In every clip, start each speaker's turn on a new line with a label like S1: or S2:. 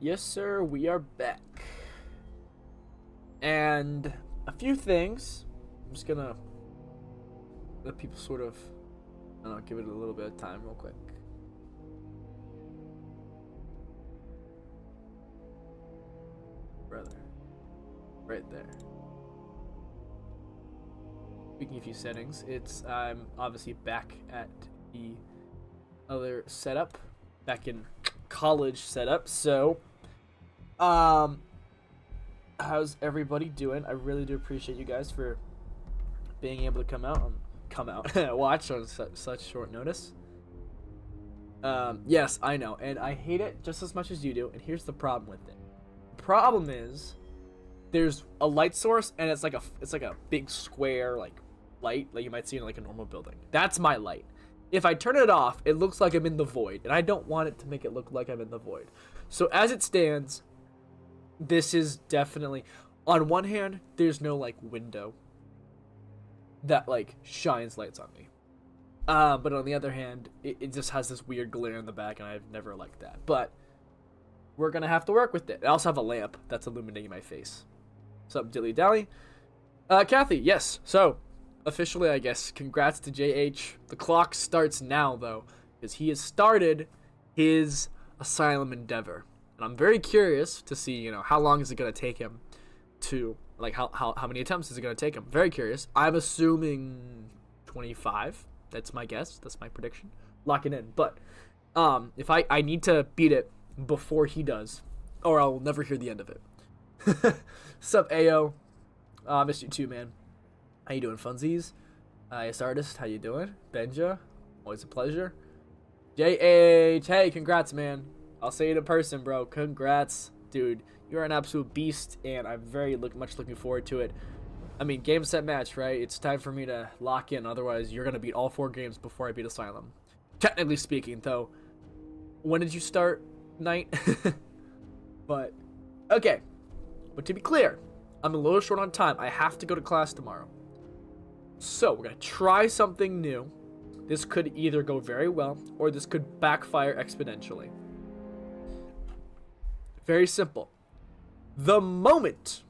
S1: Yes, sir, we are back. And a few things. I'm just gonna let people sort of, I don't know, give it a little bit of time real quick. Brother. Right there. Speaking of a few settings, I'm obviously back at the other setup. Back in college setup, so how's everybody doing? I really do appreciate you guys for being able to come out watch on such short notice. Yes, I know, and I hate it just as much as you do, and here's the problem with it. The problem is there's a light source, and it's like a big square like light like you might see in like a normal building. That's my light. If I turn it off, it looks like I'm in the void, and I don't want it to make it look like I'm in the void. So as it stands, this is definitely, on one hand, there's no like window that like shines lights on me. But on the other hand, it just has this weird glare in the back, and I've never liked that. But we're gonna have to work with it. I also have a lamp that's illuminating my face. What's up, dilly dally? Kathy, yes. So officially, I guess, congrats to JH. The clock starts now, though, because he has started his Asylum endeavor. And I'm very curious to see, how long is it going to take him to, like, how many attempts is it going to take him? Very curious. I'm assuming 25. That's my guess. That's my prediction. Lock it in. But if I need to beat it before he does, or I'll never hear the end of it. Sup, Ayo? Miss you too, man. How you doing, funsies? Yes, artist, how you doing? Benja, always a pleasure. JH, hey, congrats, man. I'll say it in person, bro. Congrats, dude. You're an absolute beast, and I'm very much looking forward to it. I mean, game, set, match, right? It's time for me to lock in. Otherwise, you're gonna beat all 4 games before I beat Asylum. Technically speaking, though. When did you start, Knight? But okay. But to be clear, I'm a little short on time. I have to go to class tomorrow. So, we're going to try something new. This could either go very well, or this could backfire exponentially. Very simple. The moment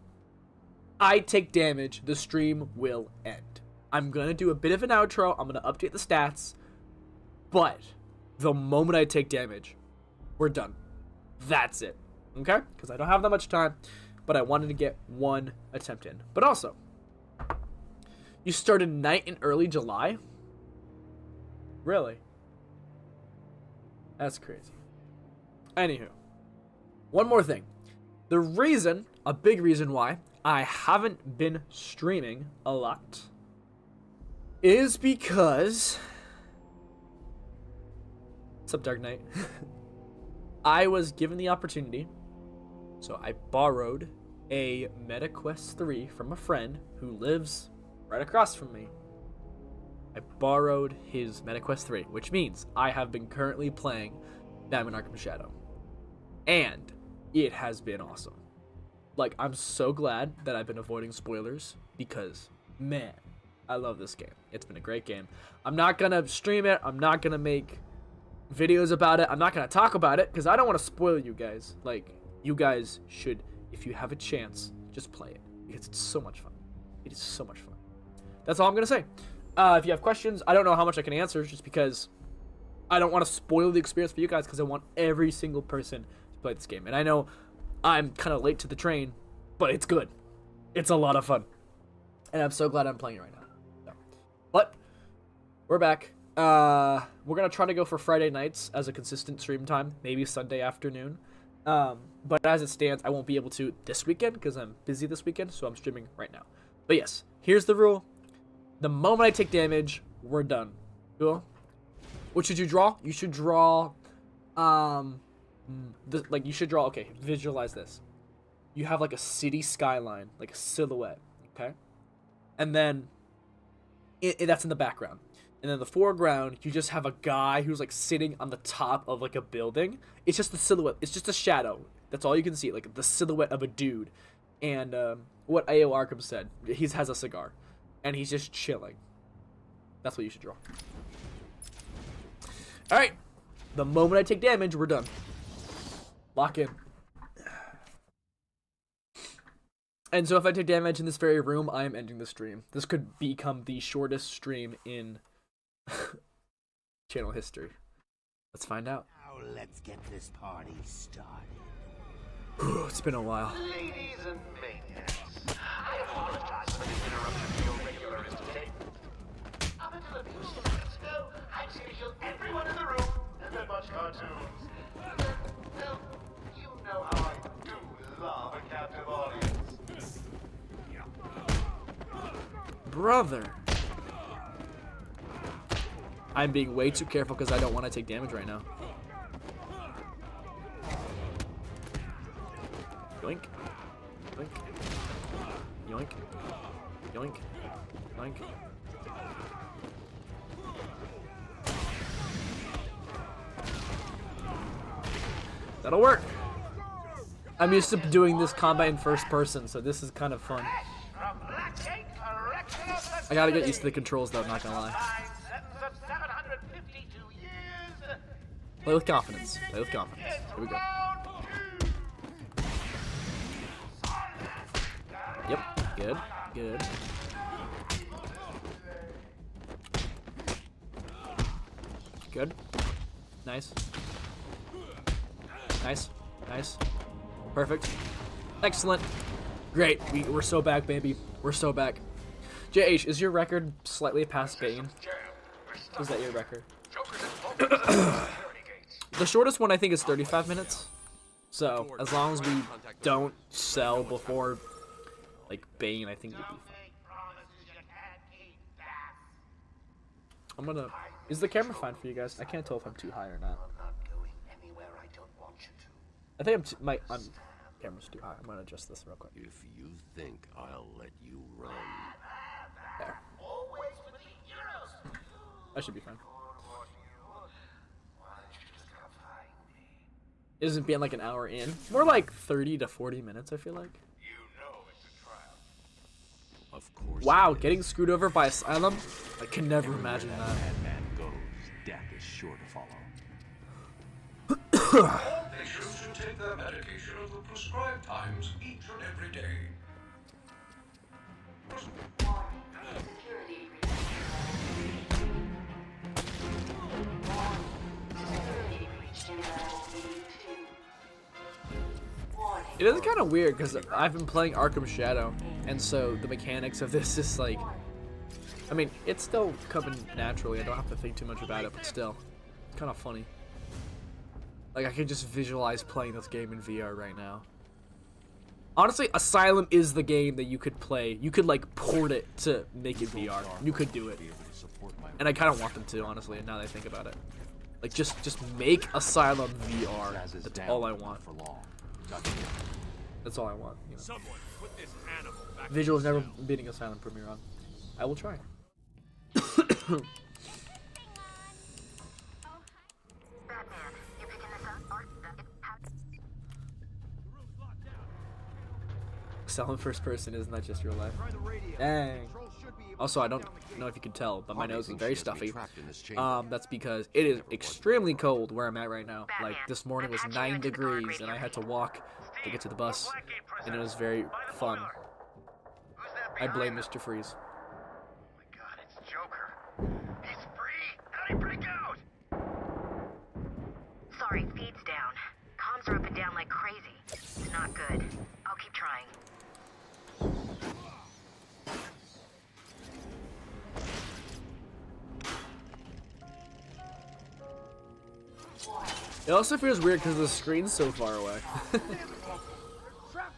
S1: I take damage, the stream will end. I'm going to do a bit of an outro. I'm going to update the stats. But, the moment I take damage, we're done. That's it. Okay? Because I don't have that much time, but I wanted to get 1 attempt in. But also, you started night in early July? Really? That's crazy. Anywho, one more thing. The reason, a big reason why I haven't been streaming a lot is because... What's up, Dark Knight? I was given the opportunity, so I borrowed a MetaQuest 3 from a friend who lives right across from me. I borrowed his MetaQuest 3, which means I have been currently playing Batman Arkham Shadow. And it has been awesome. Like, I'm so glad that I've been avoiding spoilers because, man, I love this game. It's been a great game. I'm not gonna stream it. I'm not gonna make videos about it. I'm not gonna talk about it because I don't want to spoil you guys. Like, you guys should, if you have a chance, just play it because it's so much fun. It is so much fun. That's all I'm going to say. If you have questions, I don't know how much I can answer just because I don't want to spoil the experience for you guys because I want every single person to play this game. And I know I'm kind of late to the train, but it's good. It's a lot of fun. And I'm so glad I'm playing it right now. So. But we're back. We're going to try to go for Friday nights as a consistent stream time, maybe Sunday afternoon. But as it stands, I won't be able to this weekend because I'm busy this weekend, so I'm streaming right now. But yes, here's the rule. The moment I take damage, we're done. Cool? What should you draw? You should draw, you should draw, okay, visualize this. You have like a city skyline, like a silhouette, okay? And then, that's in the background. And then the foreground, you just have a guy who's like sitting on the top of like a building. It's just the silhouette. It's just a shadow. That's all you can see, like the silhouette of a dude. And what A.O. Arkham said, he has a cigar. And he's just chilling. That's what you should draw. Alright. The moment I take damage, we're done. Lock in. And so if I take damage in this very room, I am ending the stream. This could become the shortest stream in channel history. Let's find out.
S2: Now let's get this party started.
S1: It's been a while.
S3: Ladies and maniacs, I apologize for the interruption to your regular entertainment. Up until a few seconds ago, I'd say to kill everyone in the room and then watch cartoons. Well, you know how I do love a captive audience.
S1: Brother. I'm being way too careful because I don't want to take damage right now. Yoink. Yoink. Yoink. Yoink. Yoink. That'll work. I'm used to doing this combat in first person, so this is kind of fun. I gotta get used to the controls though, not gonna lie. Play with confidence. Play with confidence. Here we go. Yep. Good. Good. Good. Nice. Nice. Nice. Perfect. Excellent. Great. We're so back, baby. We're so back. JH, is your record slightly past Bane? Is that your record? The shortest one I think is 35 minutes. So as long as we don't sell before like Bane, I think we'll be fine. I'm gonna. Is the camera fine for you guys? I can't tell if I'm too high or not. I think my camera's too high. I'm gonna adjust this real quick.
S2: If you think I'll let you run.
S1: There. I should be fine. Isn't being like an hour in? More like 30 to 40 minutes, I feel like.
S2: Of course.
S1: Wow, getting screwed over by Asylum? I can never imagine that.
S2: Madman goes, death is sure to follow.
S4: All patients should take their medication at the prescribed times each and every day.
S1: It is kind of weird because I've been playing Arkham Shadow, and so the mechanics of this is like, I mean, it's still coming naturally. I don't have to think too much about it, but still, it's kind of funny. Like I can just visualize playing this game in VR right now. Honestly, Asylum is the game that you could play. You could like port it to make it VR. You could do it, and I kind of want them to, honestly. Now that I think about it, like just make Asylum VR. That's all I want. That's all I want. You know. Visuals never beating Asylum. Prove me wrong. I will try. Asylum first person is not just real life. Dang. Also, I don't know if you can tell, but my nose is very stuffy. That's because it is extremely cold where I'm at right now. Like, this morning was 9 degrees, and I had to walk to get to the bus, and it was very fun. I blame Mr. Freeze.
S3: Oh my god, it's Joker. He's free! How'd he break out?
S5: Sorry, feed's down. Comms are up and down like crazy. It's not good. I'll keep trying.
S1: It also feels weird because the screen's so far away.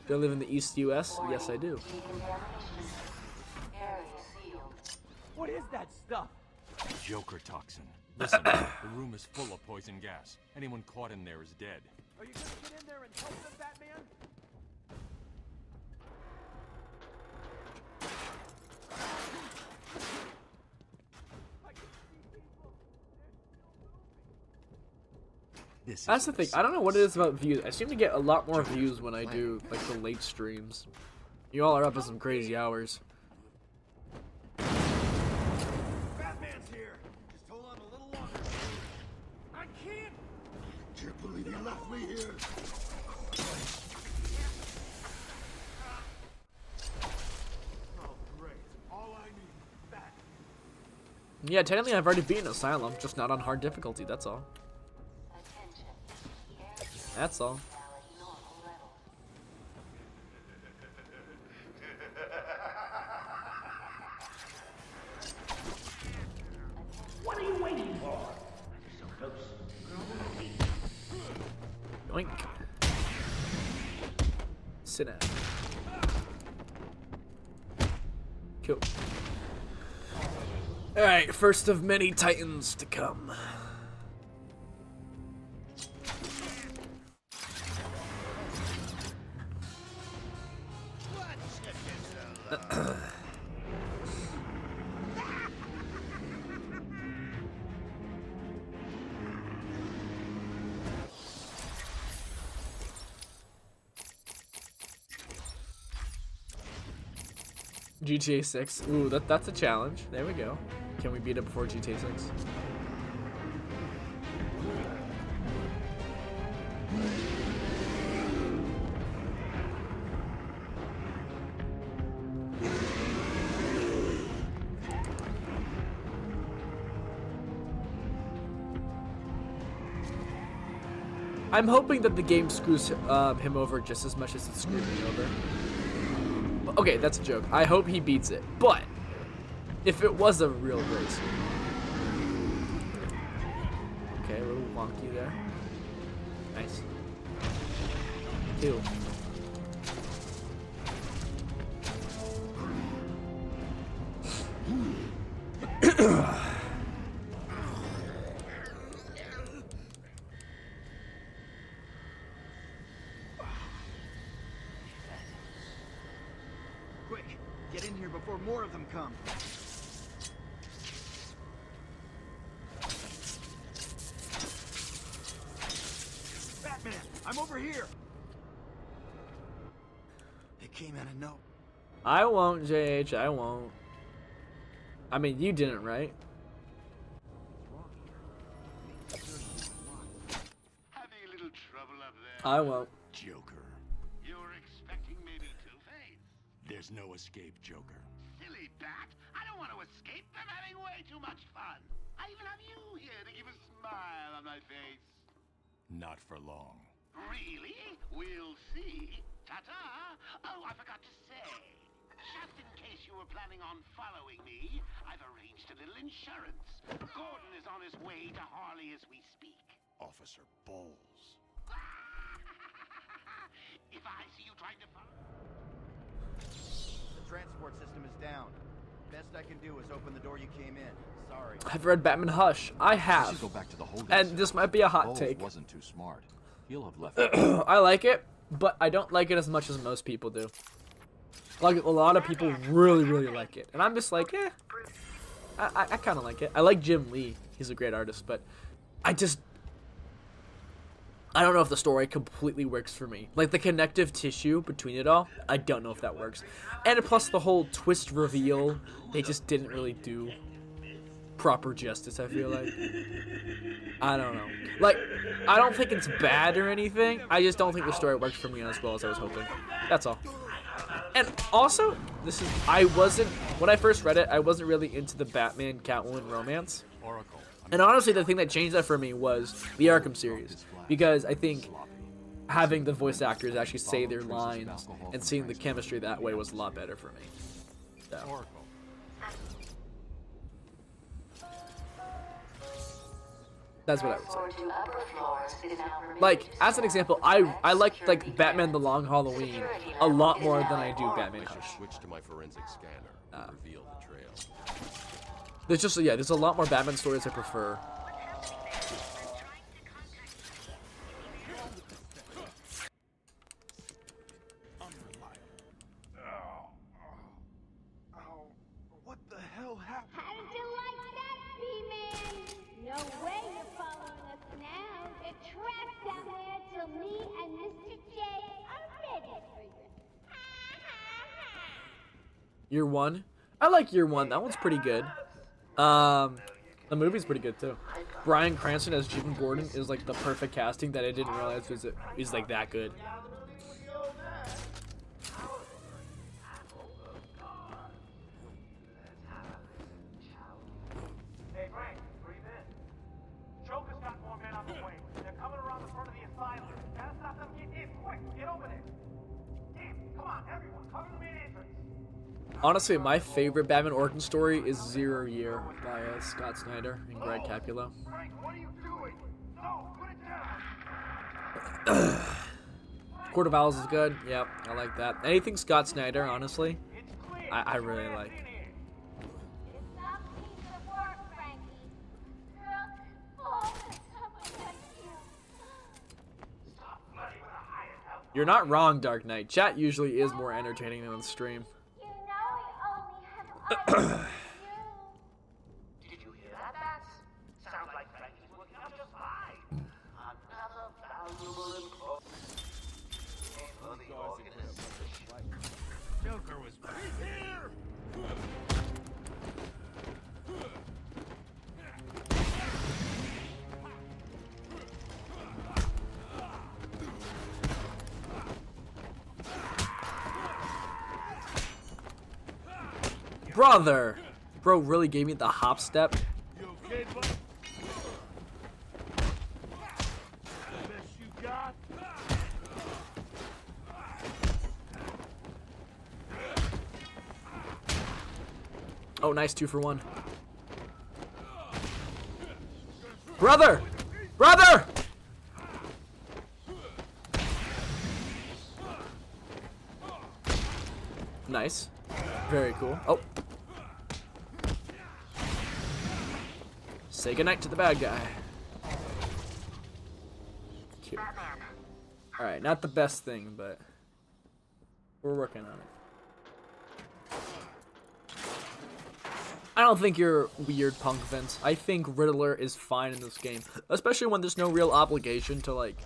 S1: Do I live in the East US? Yes, I do.
S6: What is that stuff?
S7: Joker toxin. Listen, the room is full of poison gas. Anyone caught in there is dead.
S6: Are you gonna get in there and help them, Batman?
S1: That's the thing. I don't know what it is about views. I seem to get a lot more views when I do like the late streams. You all are up at some crazy hours.
S2: Batman's here. Just hold on a little longer. I can't believe he left me here.
S1: Yeah, technically I've already beaten Asylum, just not on hard difficulty, that's all. That's all.
S3: What are you waiting for? So close.
S1: Yoink. Sit down. Cool. Alright, first of many titans to come. GTA 6. Ooh, that's a challenge. There we go. Can we beat it before GTA 6? I'm hoping that the game screws him over just as much as it screwed me over. Okay, that's a joke. I hope he beats it. But if it was a real race. Okay, a little wonky there. Nice. Two.
S6: Quick, get in here before more of them come. Batman, I'm over here. It came out of no.
S1: I won't, JH. I won't. I mean, you didn't, right?
S3: Having a little trouble up there?
S1: I won't.
S3: Joker. You were expecting maybe Two-Face? There's no escape, Joker. Silly bat. I don't want to escape. I'm having way too much fun. I even have you here to give a smile on my face. Not for long. Really? We'll see. Ta-ta! Oh, I forgot to say. Just in case you were planning on following me, I've arranged a little insurance. Gordon is on his way to Harley as we speak. Officer Bowles. If I see you trying to follow...
S6: The transport system is down. Best I can do is open the door you came in. Sorry.
S1: I've read Batman Hush. I
S7: We
S1: have.
S7: should go back to the holding
S1: And
S7: cell.
S1: this might be a hot
S7: Bowles
S1: take.
S7: wasn't too smart. He'll have left. it.
S1: I like it, but I don't like it as much as most people do. Like, a lot of people really, really like it. And I'm just like, eh. I kind of like it. I like Jim Lee. He's a great artist, but I don't know if the story completely works for me. Like, the connective tissue between it all, I don't know if that works. And plus the whole twist reveal, they just didn't really do proper justice, I feel like. I don't know. Like, I don't think it's bad or anything. I just don't think the story worked for me as well as I was hoping. That's all. And also, when I first read it, I wasn't really into the Batman Catwoman romance.
S7: Oracle.
S1: And honestly, the thing that changed that for me was the Arkham series. Because I think having the voice actors actually say their lines and seeing the chemistry that way was a lot better for me. So.
S7: Oracle.
S1: That's what I would say. Like, as an example, I like Batman the Long Halloween a lot more than I do Batman Hush.
S7: Switch to my forensic scanner and reveal the trail.
S1: There's a lot more Batman stories I prefer.
S6: What the hell happened?
S8: How'd you like that, B-Man? No way you're following us now. You're trapped down there till me and Mr. J are ready for you.
S1: Year One. I like Year One. That one's pretty good. The movie's pretty good too. Bryan Cranston as Jim Gordon is like the perfect casting that I didn't realize is like that good. Honestly, my favorite Batman origin story is Zero Year by Scott Snyder and Greg Capullo.
S2: Frank, what are you doing? No, put it down.
S1: Court of Owls is good. Yep, I like that. Anything Scott Snyder, honestly,
S2: It's clear.
S1: I really like.
S8: It's some piece of work, Frankie. Girls fall for someone like you.
S3: Stop flirting with a hired help.
S1: You're not wrong, Dark Knight. Chat usually is more entertaining than the stream.
S8: You know we only have eyes for
S3: Did you hear that, Bats? Sounds like Frankie's working out just fine. Another valuable employee for the organization.
S2: Joker was right here.
S1: Brother! Bro really gave me the hop step.
S2: You okay, bud? Best you got?
S1: Oh, nice 2 for 1. Brother! Brother! Nice. Very cool. Oh. Say goodnight to the bad guy. Cute. Alright, not the best thing, but we're working on it. I don't think you're weird, Punk Vince. I think Riddler is fine in this game. Especially when there's no real obligation to, like...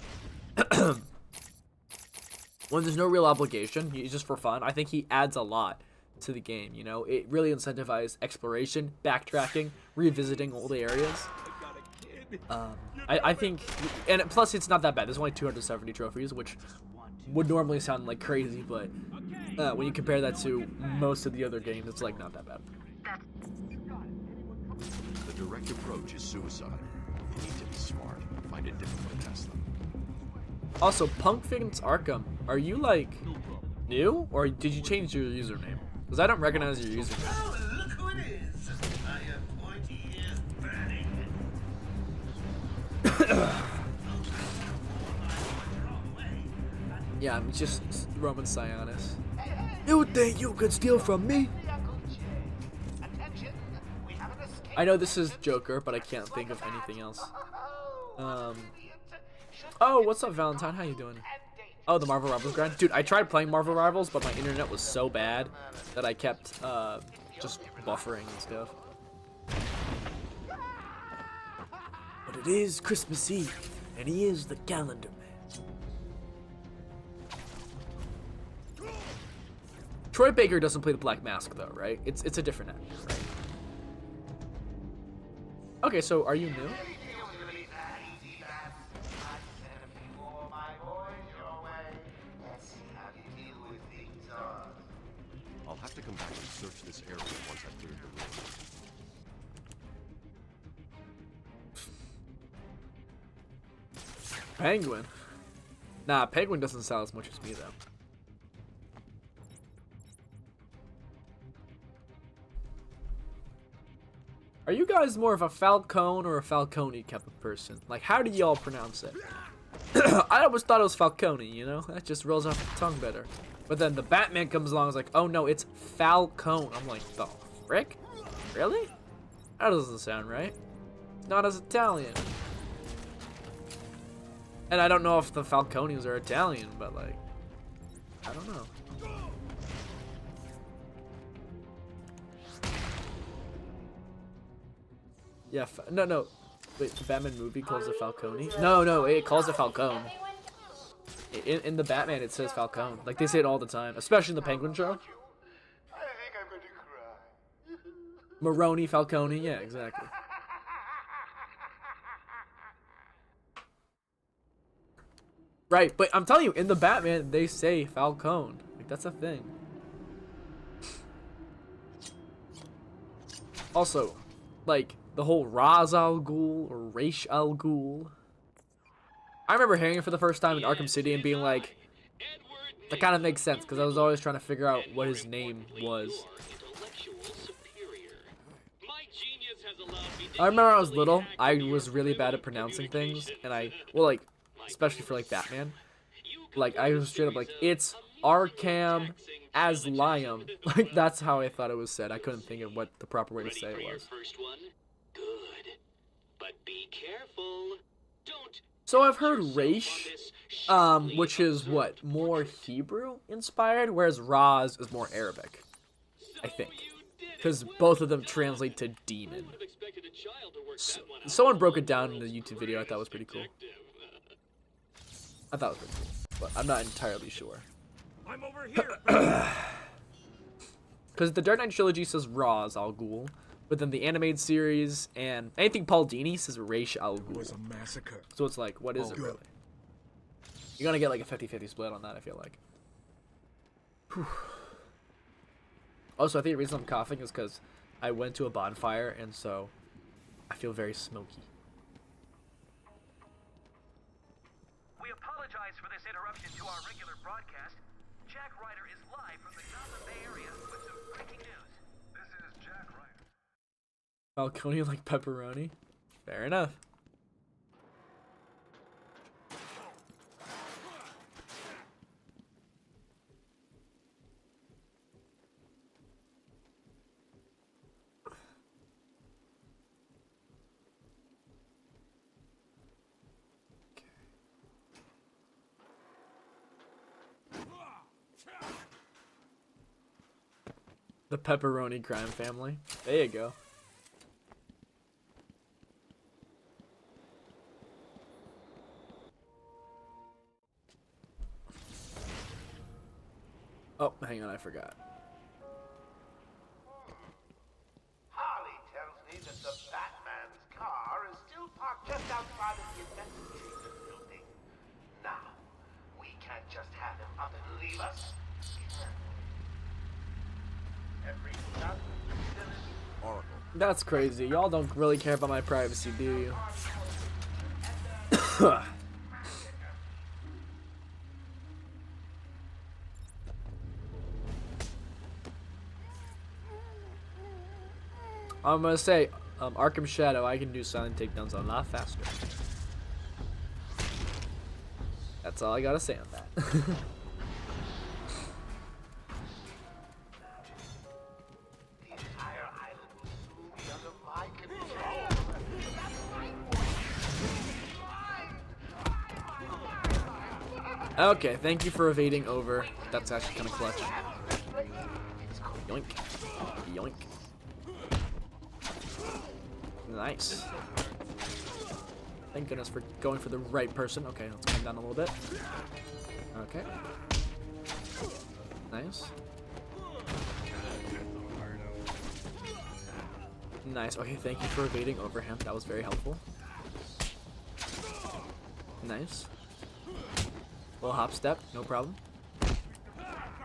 S1: when there's no real obligation, he's just for fun. I think he adds a lot to the game, you know? It really incentivizes exploration, backtracking, revisiting old areas. I think... And plus, it's not that bad. There's only 270 trophies, which would normally sound like crazy, but when you compare that to most of the other games, it's, like, not that bad.
S9: The direct approach is suicide. You need to be smart. Find a different way past them.
S1: Also, Punk Vince Arkham, are you, like, new? Or did you change your username? Because I don't recognize your username.
S3: Oh, look who it is! I have pointy ears burning.
S1: Yeah, I'm just Roman Sionis. You think you could steal from me?
S3: Attention! We have an escape.
S1: I know this is Joker, but I can't think of anything else. Oh, what's up, Valentine? How you doing? Oh, the Marvel Rivals grind? Dude, I tried playing Marvel Rivals, but my internet was so bad that I kept just buffering and stuff. But it is Christmas Eve, and he is the calendar man. Troy Baker doesn't play the Black Mask, though, right? It's a different actor, right? Okay, so are you new?
S9: I'll have to come back and search this area once I've cleared the room.
S1: Penguin? Nah, Penguin doesn't sell as much as me, though. Are you guys more of a Falcone or a Falcone type of person? Like, how do y'all pronounce it? I always thought it was Falcone, you know? That just rolls off the tongue better. But then the Batman comes along and is like, oh no, it's Falcone. I'm like, the frick? Really? That doesn't sound right. It's not as Italian. And I don't know if the Falcones are Italian, but like, I don't know. Yeah, no. Wait, the Batman movie calls it Falcone? No, it calls it Falcone. In the Batman, it says Falcone. Like, they say it all the time, especially in the Penguin show.
S3: I think I'm going to cry.
S1: Maroni, Falcone, yeah, exactly. Right, but I'm telling you, in the Batman, they say Falcone. Like, that's a thing. Also, like, the whole Ra's al Ghul or Ra's al Ghul. I remember hearing it for the first time in Arkham City and being like, That kind of makes sense because I was always trying to figure out what his name was. I remember when I was little, I was really bad at pronouncing things, and well, like, especially for like Batman, like I was straight up like, it's Arkham Asylum. Like that's how I thought it was said. I couldn't think of what the proper way to say it was. So I've heard Raish, which is what, more Hebrew inspired, whereas Raz is more Arabic, I think, because both of them translate to demon. Someone broke it down in a YouTube video. I thought was pretty cool. I thought it was pretty cool, but I'm not entirely sure.
S2: I'm over here.
S1: Because the Dark Knight trilogy says Raz Al Ghul, but then the animated series and anything Paul Dini says Raish Al Ghul.
S2: It was a massacre.
S1: So it's like, what is it really? You're gonna get like a 50-50 split on that, I feel like. Whew. Also, I think the reason I'm coughing is because I went to a bonfire, and so I feel very smoky.
S3: We apologize for this interruption to our regular broadcast. Jack Ryder is live from the Gotham Bay area with some breaking news. This is Jack Ryder.
S1: Falcone like pepperoni? Fair enough. The pepperoni crime family. There you go. Oh, hang on, I forgot.
S3: Harley tells me that the Batman's car is still parked just outside of the investigative building. Now, we can't just have him up and leave us. Every
S9: Oracle.
S1: That's crazy. Y'all don't really care about my privacy, do you? I'm gonna say, Arkham Shadow, I can do silent takedowns a lot faster. That's all I gotta say on that. Okay, thank you for evading over. That's actually kind of clutch. Yoink. Yoink. Nice. Thank goodness for going for the right person. Okay, let's come down a little bit. Okay. Nice. Nice. Okay, thank you for evading over him. That was very helpful. Nice. Little hop step, no problem.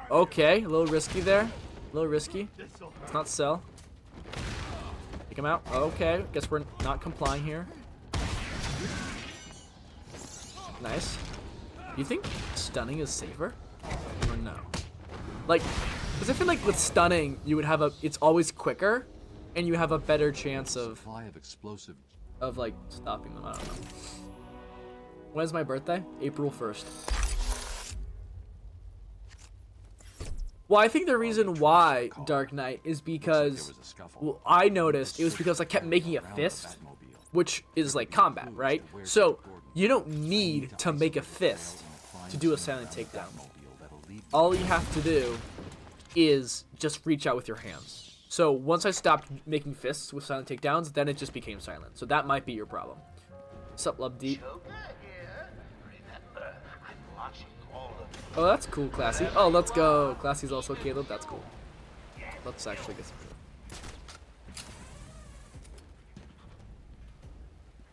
S1: Okay, a little risky there. A little risky. Let's not sell. Take him out. Okay, guess we're not complying here. Nice. Do you think stunning is safer? Or no? Like, because I feel like with stunning, you would have it's always quicker, and you have a better chance of like, stopping them. I don't know. When is my birthday? April 1st. Well, I think the reason why Dark Knight is because, well, I noticed it was because I kept making a fist, which is like combat, right? So you don't need to make a fist to do a silent takedown. All you have to do is just reach out with your hands. So once I stopped making fists with silent takedowns, then it just became silent. So that might be your problem. What's up, Love Deep? Oh, that's cool, Classy. Oh, let's go. Classy's also Caleb. That's cool. Let's actually get some.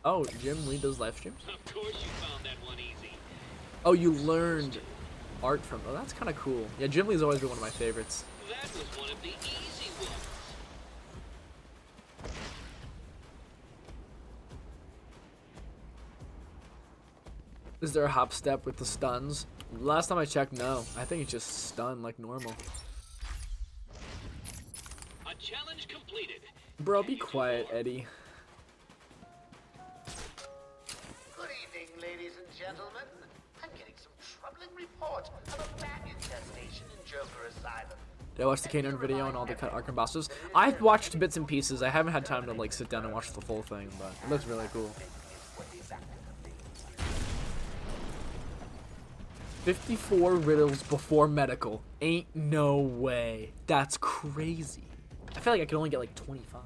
S1: Oh, Jim Lee does live streams?
S10: Of course you found that one easy.
S1: Oh, you learned art from... Oh, that's kind of cool. Yeah, Jim Lee's always been one of my favorites.
S10: That was one of the easy ones.
S1: Is there a hop step with the stuns? Last time I checked, no. I think it's just stun like normal.
S10: A challenge completed.
S1: Bro, be quiet, Eddie.
S3: Good evening, ladies and gentlemen. I'm getting some troubling report of a bat infestation in Joker Asylum.
S1: Did I watch the K9 video and all the Arkham bosses? I've watched bits and pieces. I haven't had time to like sit down and watch the full thing, but it looks really cool. 54 riddles before medical. Ain't no way. That's crazy. I feel like I could only get like 25.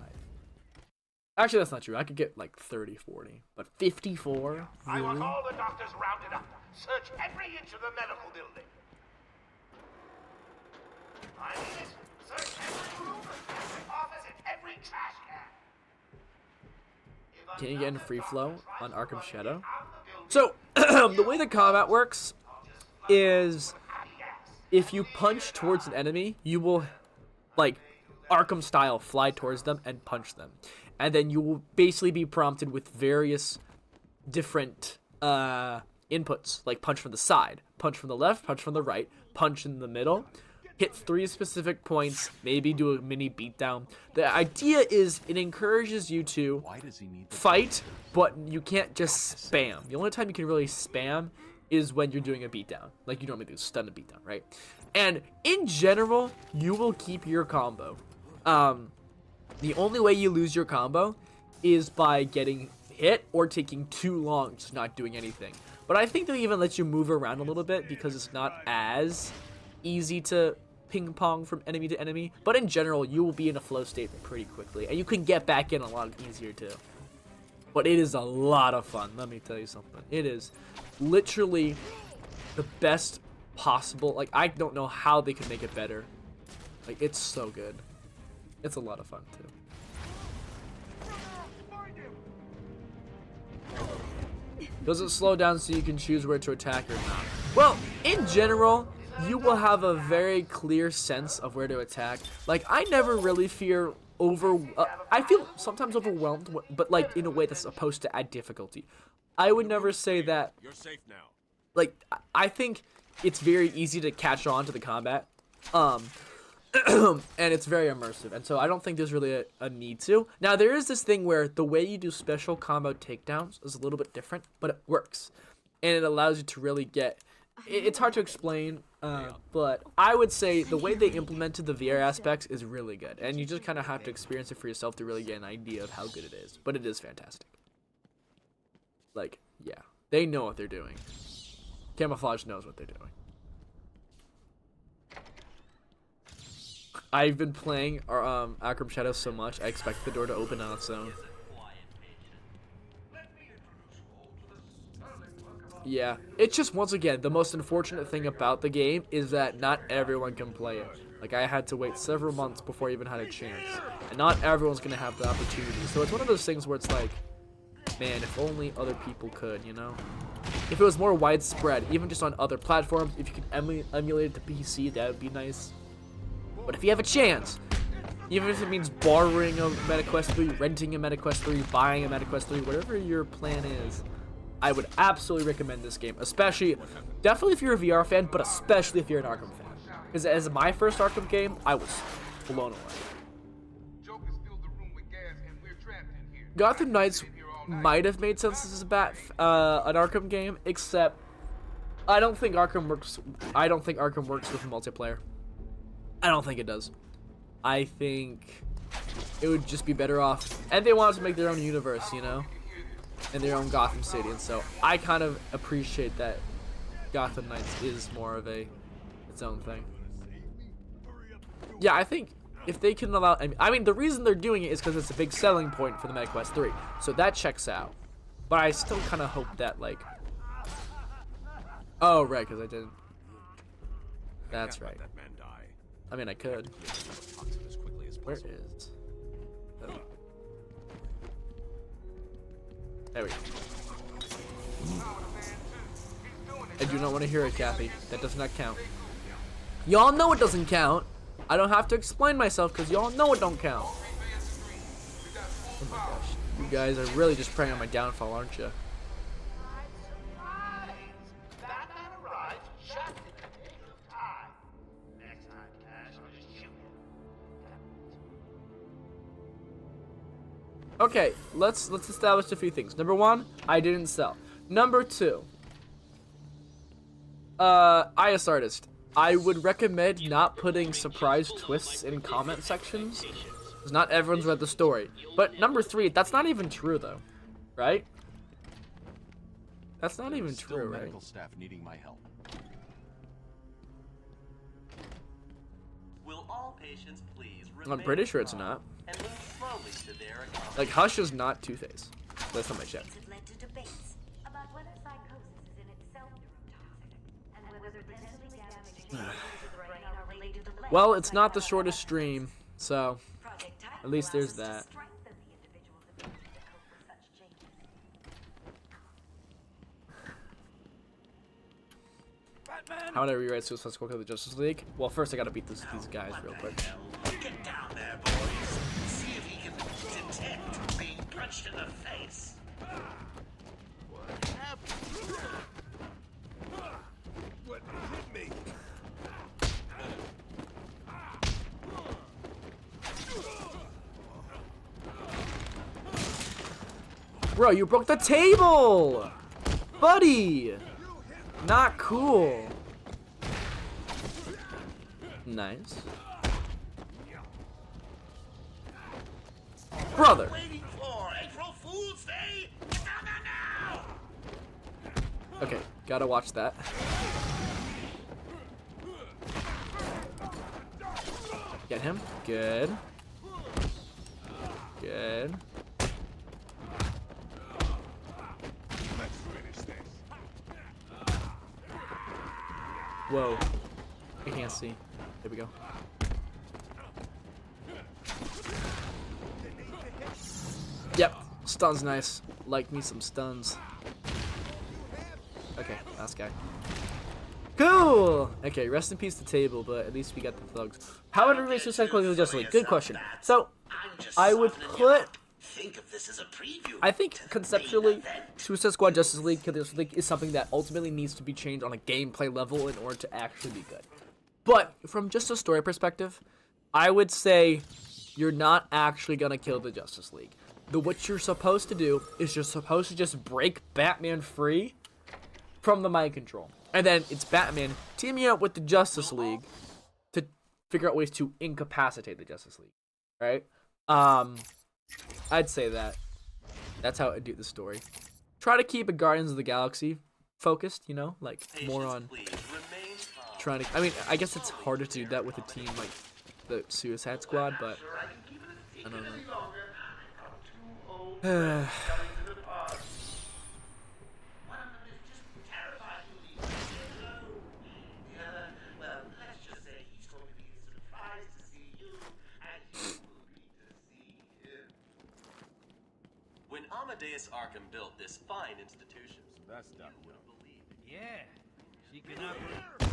S1: Actually, that's not true. I could get like 30, 40. But 54?
S3: I want
S1: Really?
S3: all the doctors rounded up. Search every inch of the medical building. I need it. Search every room, every office, and every trash can.
S1: Can you get in free flow on Arkham Shadow? So, the way the combat works is if you punch towards an enemy, you will, like, Arkham style, fly towards them and punch them. And then you will basically be prompted with various different inputs, like punch from the side, punch from the left, punch from the right, punch in the middle, hit 3 specific points, maybe do a mini beatdown. The idea is it encourages you to fight, but you can't just spam. The only time you can really spam is when you're doing a beatdown, like you normally do, stun and beatdown, right? And in general, you will keep your combo. The only way you lose your combo is by getting hit or taking too long, just not doing anything. But I think they'll even let you move around a little bit because it's not as easy to ping pong from enemy to enemy. But in general, you will be in a flow state pretty quickly, and you can get back in a lot easier too. But it is a lot of fun, let me tell you something. It is literally the best possible. Like, I don't know how they can make it better. Like, it's so good. It's a lot of fun too. Does it slow down so you can choose where to attack or not? Well, in general, you will have a very clear sense of where to attack. Like, I never really fear I feel sometimes overwhelmed, but like in a way that's supposed to add difficulty. I would never say that.
S7: You're safe now.
S1: Like, I think it's very easy to catch on to the combat. And it's very immersive, and so I don't think there's really a need to. Now, there is this thing where the way you do special combo takedowns is a little bit different, but it works. And it allows you to really get... It's hard to explain, but I would say the way they implemented the VR aspects is really good. And you just kind of have to experience it for yourself to really get an idea of how good it is. But it is fantastic. Like, yeah. They know what they're doing. Camouflage knows what they're doing. I've been playing Arkham Shadow so much, I expect the door to open on its own. Yeah, it's just, once again, the most unfortunate thing about the game is that not everyone can play it. Like, I had to wait several months before I even had a chance. And not everyone's gonna have the opportunity. So it's one of those things where it's like, man, if only other people could, you know? If it was more widespread, even just on other platforms, if you could emulate it to PC, that would be nice. But if you have a chance, even if it means borrowing a MetaQuest 3, renting a MetaQuest 3, buying a MetaQuest 3, whatever your plan is, I would absolutely recommend this game. Especially, definitely if you're a VR fan, but especially if you're an Arkham fan. Because as my first Arkham game, I was blown away. Gotham Knights might have made sense as an Arkham game, except I don't think Arkham works. I don't think Arkham works with multiplayer. I don't think it does. I think it would just be better off. And they wanted to make their own universe, you know? And their own Gotham City. And so I kind of appreciate that Gotham Knights is more of its own thing. Yeah, I think if they can allow... I mean, the reason they're doing it is because it's a big selling point for the MetaQuest 3. So that checks out. But I still kind of hope that, like... Oh, right, because I didn't... That's right. I mean, I could. Where is... Oh. There we go. I do not want to hear it, Kathy. That does not count. Y'all know it doesn't count. I don't have to explain myself because y'all know it don't count. Oh my gosh. You guys are really just preying on my downfall, aren't you?
S3: Batman arrives,
S1: Okay, let's establish a few things. Number one, I didn't sell. Number two, IS artist. I would recommend not putting surprise twists in comment sections, because not everyone's read the story. But number three, that's not even true though, right? That's not even
S9: Still
S1: true, right?
S9: medical staff needing my help.
S11: Will all patients please
S1: I'm pretty sure it's not.
S11: and move slowly to their account.
S1: Like Hush is not Two-Face. That's not my shit.
S5: Have led to debates about whether psychosis is in itself neurotoxic, and whether potentially damaging changes to the brain are related to the
S1: Well, it's not the shortest stream, so at least there's that. How would I rewrite Suicide Squad of the Justice League? Well, first I gotta beat these guys real quick.
S3: Get down there, boys. See if he can detect being punched in the face. What happened?
S2: What hit me?
S1: Bro, you broke the table! Buddy! Not cool. Nice. Brother!
S3: Waiting for April Fool's Day? Get down there now!
S1: Okay, gotta watch that. Get him. Good. Good.
S2: Let's finish this.
S1: Whoa. I can't see. There we go. Yep. Stun's nice. Like me some stuns. Okay, last guy. Cool! Okay, rest in peace the table, but at least we got the thugs. How would I rate Suicide Squad of Justice League? Good question. So, I would put...
S3: Think of this as a preview.
S1: I think conceptually, Suicide Squad Justice League Kill the Justice League is something that ultimately needs to be changed on a gameplay level in order to actually be good. But from just a story perspective, I would say you're not actually gonna kill the Justice League. What you're supposed to do is you're supposed to just break Batman free from the mind control. And then it's Batman teaming up with the Justice League to figure out ways to incapacitate the Justice League. Right? I'd say that. That's how I do the story. Try to keep it Guardians of the Galaxy focused, you know? Like, more on trying to... I mean, I guess it's harder to do that with a team like the Suicide Squad, but... I don't know.
S11: When Amadeus Arkham built this fine institution,
S7: That's done.
S10: Yeah, she can operate.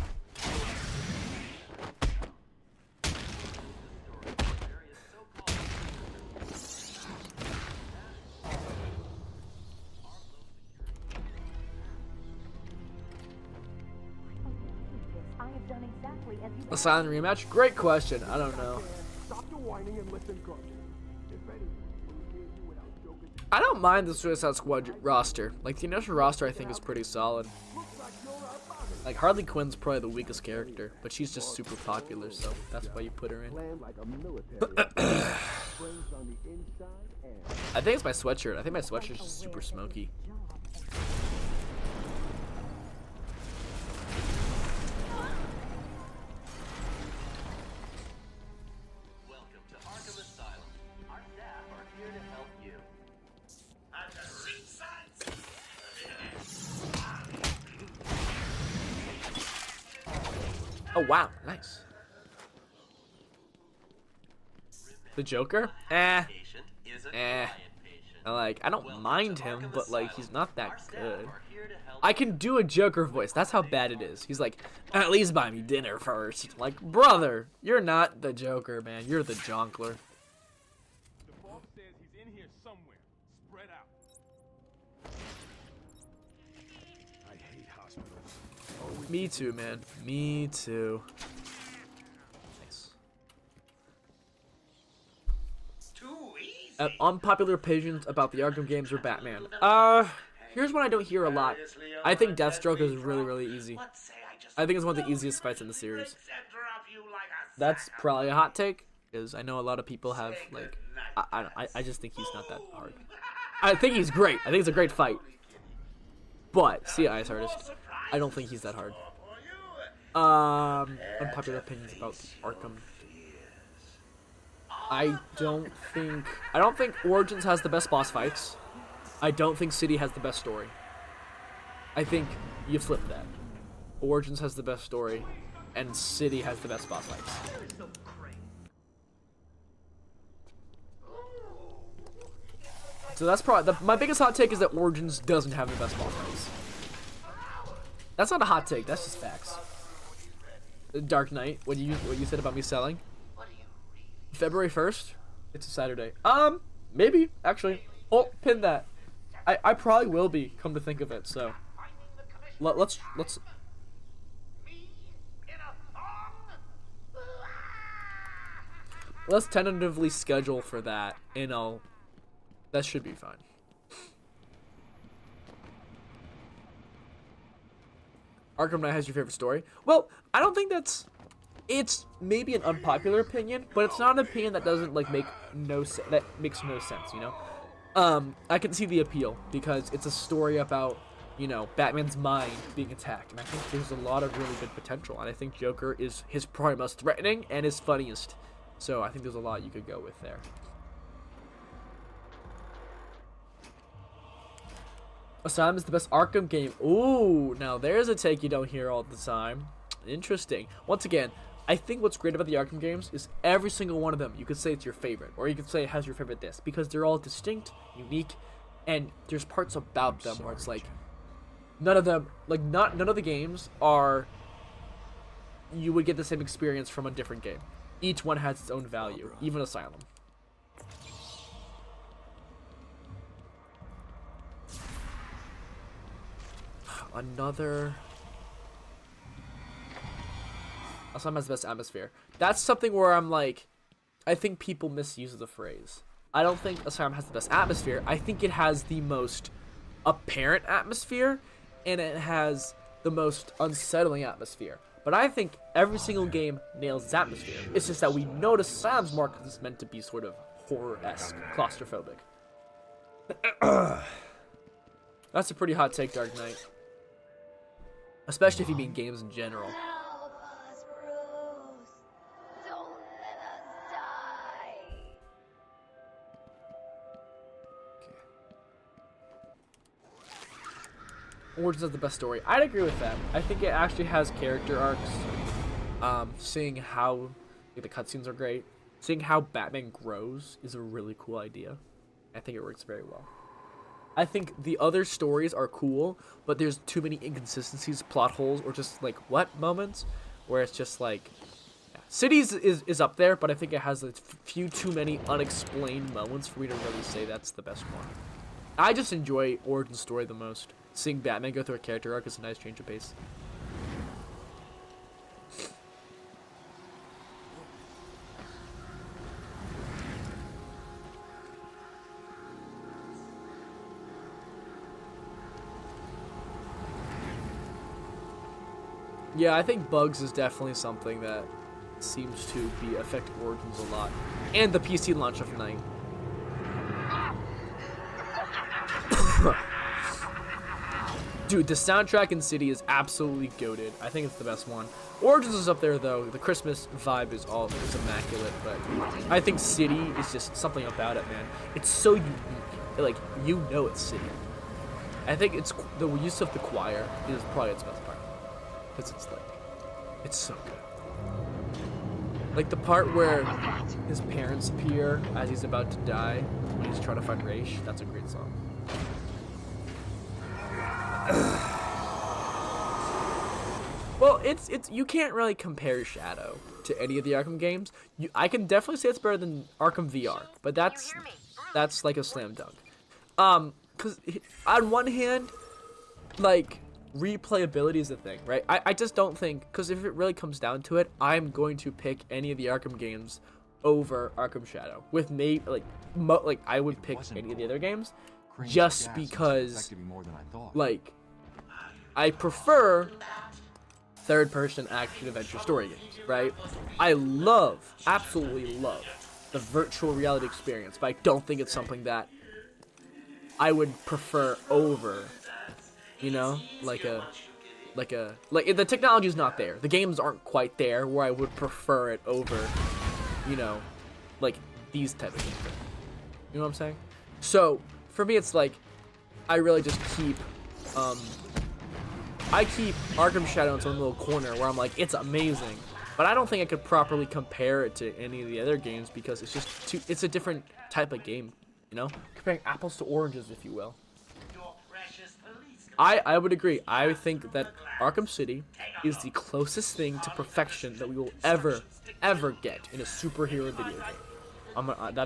S1: Asylum rematch? Great question. I don't know.
S2: Stop your whining and listen good. If anything, we'll hear you without joking.
S1: I don't mind the Suicide Squad roster. Like, the initial roster I think is pretty solid. Like, Harley Quinn's probably the weakest character, but she's just super popular, so that's why you put her in. I think it's my sweatshirt. I think my sweatshirt's just super smoky.
S11: welcome to Arkham Asylum. Our staff are here to help you.
S3: I've got six sides.
S1: Oh, wow. Nice. The Joker?
S11: Patient is a
S1: Eh.
S11: client patient.
S1: I don't
S11: Welcome
S1: mind
S11: to
S1: him,
S11: Arkham
S1: but, like,
S11: Asylum.
S1: he's not
S11: Our
S1: that
S11: staff
S1: good.
S11: are here to help
S1: I can do a Joker voice. That's how bad it is. He's like, at least buy me dinner first. Like, brother, you're not the Joker, man. You're the Jonkler.
S2: The boss says he's in here somewhere. Spread out.
S9: I hate hospitals.
S1: Me too, man. Me too. Nice.
S3: Too easy.
S1: Unpopular opinions about the Arkham games or Batman. Here's one I don't hear a lot. I think Deathstroke is really, really easy. I think it's one of the easiest fights in the series. That's probably a hot take, because I know a lot of people have, like, I just think he's not that hard. I think he's great. I think it's a great fight. But, see, Ice Artist, I don't think he's that hard. Unpopular opinions about Arkham. I don't think Origins has the best boss fights. I don't think City has the best story. I think you flip that. Origins has the best story, and City has the best boss fights. So that's probably my biggest hot take is that Origins doesn't have the best boss fights. That's not a hot take. That's just facts. Dark Knight. What you said about me selling? February 1st. It's a Saturday. Maybe actually. Oh, pin that. I probably will be. Come to think of it. So let's. Let's tentatively schedule for that, and that should be fine. Arkham Knight has your favorite story? Well, I don't think it's maybe an unpopular opinion, but it's not an opinion that doesn't like makes no sense, you know? I can see the appeal because it's a story about, you know, Batman's mind being attacked, and I think there's a lot of really good potential, and I think Joker is his probably most threatening and his funniest. So I think there's a lot you could go with there. Asylum is the best Arkham game. Ooh, now there's a take you don't hear all the time. Interesting. Once again, I think what's great about the Arkham games is every single one of them, you could say it's your favorite, or you could say it has your favorite this, because they're all distinct, unique, and there's parts about them where it's like, none of the games are, you would get the same experience from a different game. Each one has its own value, even Asylum. Asylum has the best atmosphere. That's something where I'm like, I think people misuse the phrase. I don't think Asylum has the best atmosphere. I think it has the most apparent atmosphere, and it has the most unsettling atmosphere. But I think every single game nails its atmosphere. It's just that we notice Asylum's more because it's meant to be sort of horror-esque, claustrophobic. That's a pretty hot take, Dark Knight. Especially if you mean games in general.
S8: Help us, Bruce. Don't let us die.
S1: Origins has the best story. I'd agree with that. I think it actually has character arcs. Seeing how the cutscenes are great. Seeing how Batman grows is a really cool idea. I think it works very well. I think the other stories are cool, but there's too many inconsistencies, plot holes, or just like what moments where it's just like, yeah. Cities is up there, but I think it has a few too many unexplained moments for me to really say that's the best one. I just enjoy Origin Story the most. Seeing Batman go through a character arc is a nice change of pace. Yeah, I think bugs is definitely something that seems to be affecting Origins a lot. And the PC launch of Night. Dude, the soundtrack in City is absolutely goated. I think it's the best one. Origins is up there though. The Christmas vibe is immaculate, but I think City is just something about it, man. It's so unique. Like, you know it's City. I think it's the use of the choir is probably its best part. Because it's like, it's so good. Like the part where his parents appear as he's about to die, when he's trying to find Raish, that's a great song. Well, it's you can't really compare Shadow to any of the Arkham games. I can definitely say it's better than Arkham VR, but that's like a slam dunk. Because on one hand, like, replayability is a thing, right? I just don't think, because if it really comes down to it, I'm going to pick any of the Arkham games over Arkham Shadow. With me, like, I would pick any of the other games, just because, like, I prefer third-person action-adventure story games, right? I absolutely love the virtual reality experience, but I don't think it's something that I would prefer over, you know, like the technology's not there. The games aren't quite there where I would prefer it over, you know, like these type of games. You know what I'm saying? So for me, it's like I really just keep Arkham Shadow in some little corner where I'm like, it's amazing, but I don't think I could properly compare it to any of the other games because it's just it's a different type of game, you know, comparing apples to oranges, if you will. I would agree. I think that Arkham City is the closest thing to perfection that we will ever get in a superhero video game.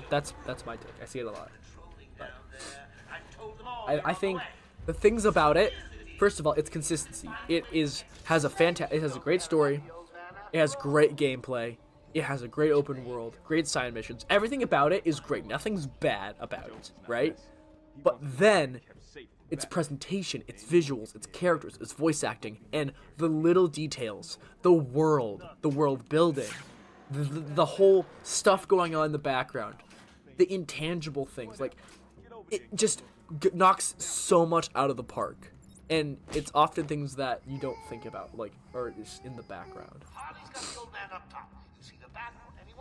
S1: That's my take. I see it a lot. But I think the things about it, first of all, it's consistency. It has a great story. It has great gameplay. It has a great open world, great side missions. Everything about it is great. Nothing's bad about it, right? But then its presentation, its visuals, its characters, its voice acting, and the little details, the world building, the whole stuff going on in the background, the intangible things, like, it just knocks so much out of the park. And it's often things that you don't think about, like, or is in the background.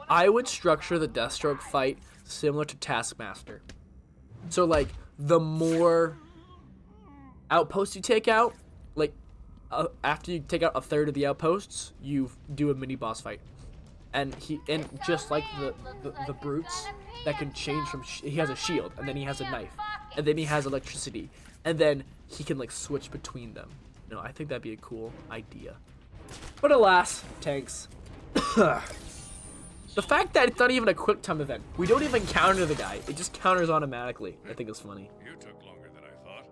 S1: I would structure the Deathstroke fight similar to Taskmaster. So, like, the more outposts you take out, like, after you take out a third of the outposts, you do a mini boss fight. And just like the brutes that can change from, he has a shield, and then he has a knife, and then he has electricity, and then he can, like, switch between them. You know, I think that'd be a cool idea. But alas, tanks. The fact that it's not even a quick time event. We don't even counter the guy. It just counters automatically. I think it's funny.
S4: You took longer than I thought.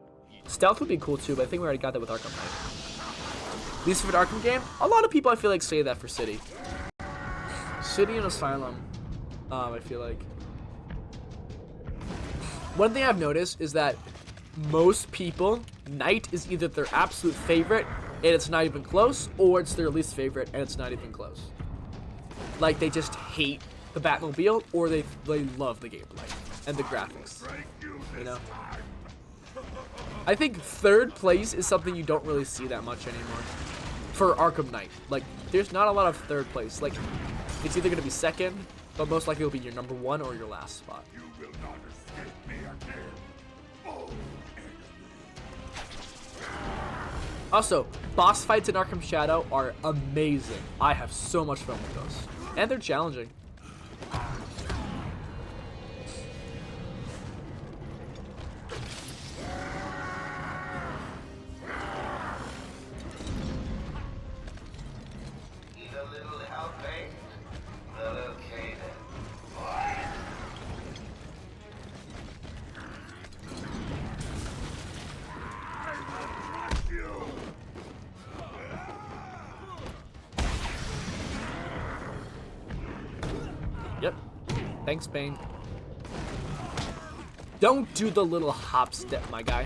S1: Stealth would be cool too, but I think we already got that with Arkham Knight. At least for an Arkham game, a lot of people I feel like say that for City. City and Asylum, I feel like. One thing I've noticed is that most people, Knight is either their absolute favorite and it's not even close, or it's their least favorite and it's not even close. Like, they just hate the Batmobile, or they love the gameplay and the graphics, you know? I think third place is something you don't really see that much anymore for Arkham Knight. Like, there's not a lot of third place. Like, it's either going to be second, but most likely it'll be your number one or your last spot.
S2: You will not escape me again. Oh,
S1: Also, boss fights in Arkham Shadow are amazing. I have so much fun with those. And they're challenging.
S3: Need a little help, eh? Well, okay then.
S1: Yep. Thanks, Bane. Don't do the little hop step, my guy.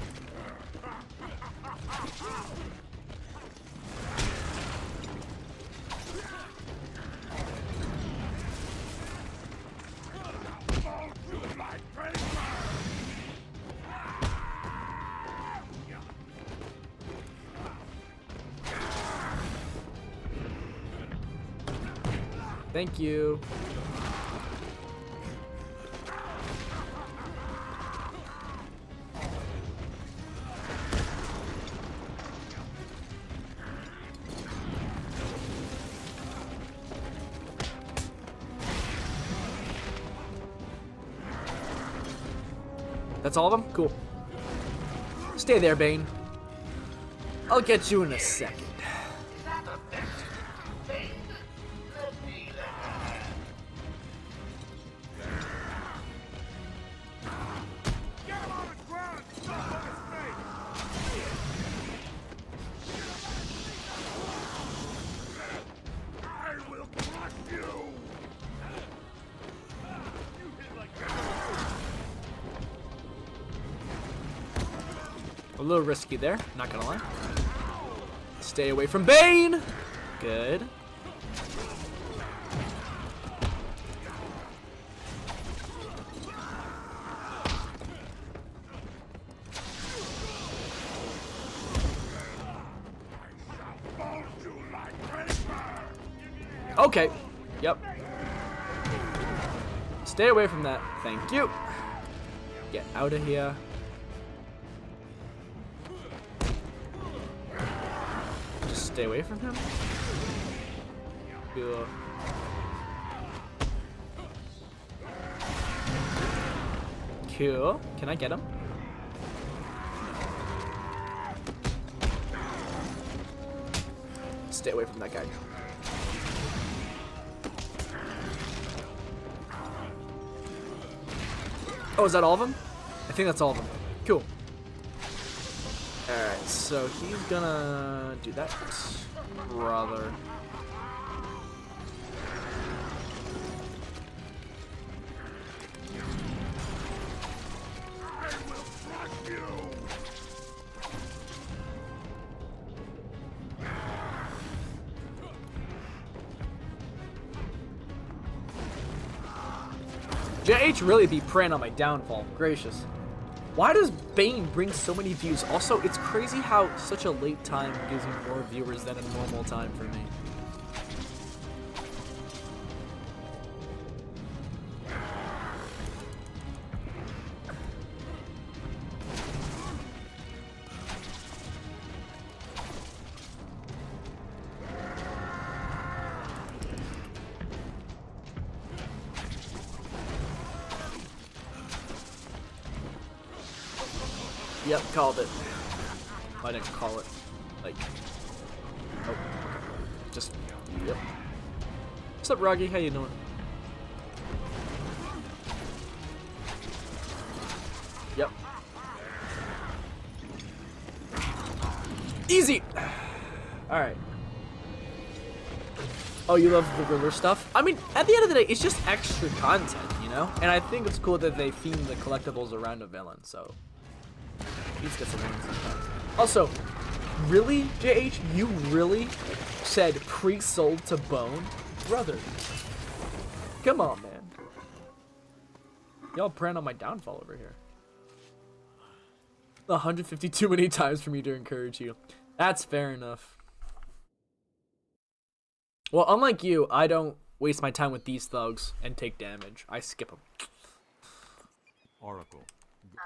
S1: Thank you. That's all of them? Cool. Stay there, Bane. I'll get you in a second. A little risky there, not gonna lie. Stay away from Bane! Good. Okay. Yep. Stay away from that. Thank you. Get out of here. Just stay away from him. Cool. Cool. Can I get him? Stay away from that guy. Oh, is that all of them? I think that's all of them. Cool. Alright, so he's gonna do that. Brother. JH really be preying on my downfall. Gracious. Why does Bane bring so many views? Also, it's crazy how such a late time gives me more viewers than a normal time for me. Yep, called it. I didn't call it. Like, oh, just, yep. What's up, Roggy? How you doing? Yep. Easy! Alright. Oh, you love the Riddler stuff? I mean, at the end of the day, it's just extra content, you know? And I think it's cool that they theme the collectibles around a villain, so... He's got some wins sometimes. Also, really, JH, you really said pre-sold to Bone? Brother. Come on, man. Y'all preying on my downfall over here. 150 too many times for me to encourage you. That's fair enough. Well, unlike you, I don't waste my time with these thugs and take damage. I skip them.
S7: Oracle.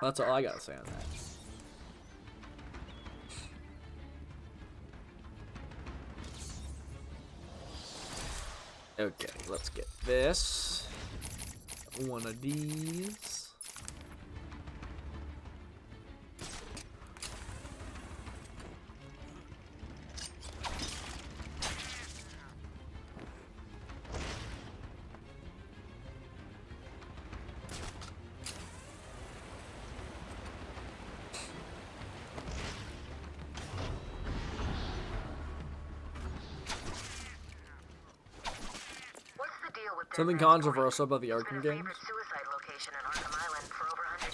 S1: That's all I gotta say on that. Okay, let's get this. One of these. Something controversial about the Arkham games.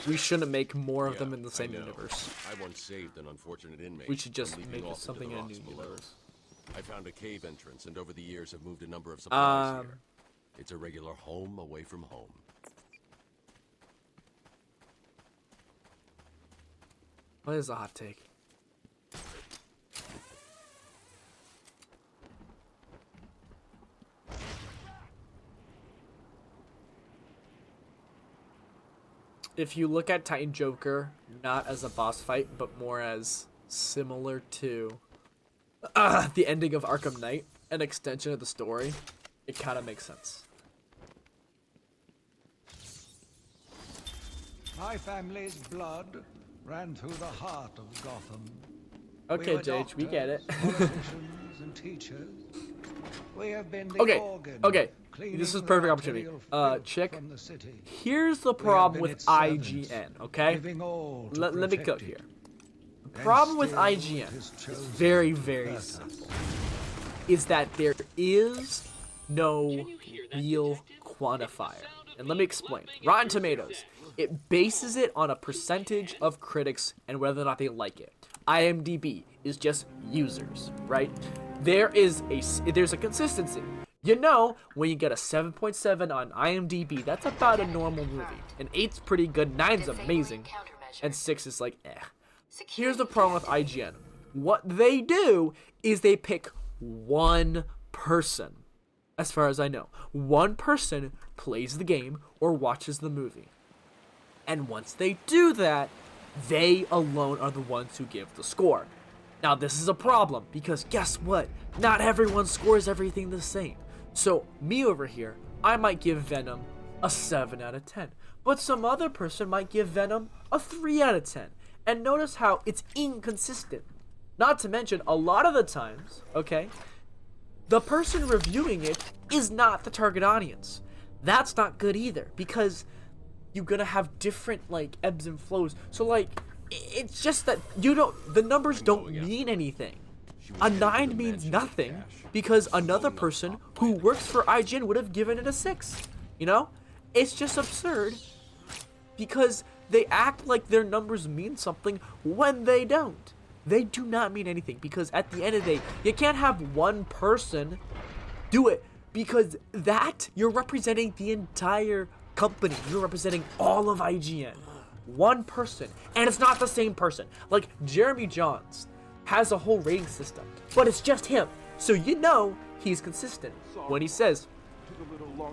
S1: We shouldn't make more of them in the same universe.
S9: I once saved an unfortunate inmate.
S1: We should just
S9: from
S1: make
S9: leaping off
S1: something
S9: into
S1: in a
S9: the
S1: new
S9: rocks below.
S1: universe.
S9: I found a cave entrance, and over the years have moved a number of supplies here. It's a regular home away from home.
S1: What is a hot take? If you look at Titan Joker not as a boss fight, but more as similar to the ending of Arkham Knight, an extension of the story, it kind of makes sense.
S12: My family's blood ran through the heart of Gotham.
S1: Okay, JH, we get it.
S12: Politicians and teachers. We have been the
S1: Okay,
S12: organ
S1: okay. This is perfect opportunity. Chick, here's the problem with IGN, okay? Let me go here. The problem with IGN is very, very simple. Is that there is no real quantifier. And let me explain. Rotten Tomatoes, it bases it on a percentage of critics and whether or not they like it. IMDb is just users, right? There's a consistency. You know, when you get a 7.7 on IMDb, that's about a normal movie. An 8's pretty good, 9's amazing, and 6 is like, eh. Here's the problem with IGN. What they do is they pick one person. As far as I know, one person plays the game or watches the movie. And once they do that, they alone are the ones who give the score. Now, this is a problem because guess what? Not everyone scores everything the same. So, me over here, I might give Venom a 7 out of 10. But some other person might give Venom a 3 out of 10. And notice how it's inconsistent. Not to mention, a lot of the times, okay, the person reviewing it is not the target audience. That's not good either, because you're gonna have different, like, ebbs and flows. So, like, it's just that the numbers don't mean anything. A 9 means nothing, because another person who works for IGN would have given it a 6. You know? It's just absurd, because they act like their numbers mean something when they don't. They do not mean anything, because at the end of the day, you can't have one person do it, because you're representing the entire company. You're representing all of IGN. One person, and it's not the same person. Like, Jeremy Johns has a whole rating system, but it's just him. So you know he's consistent when he says,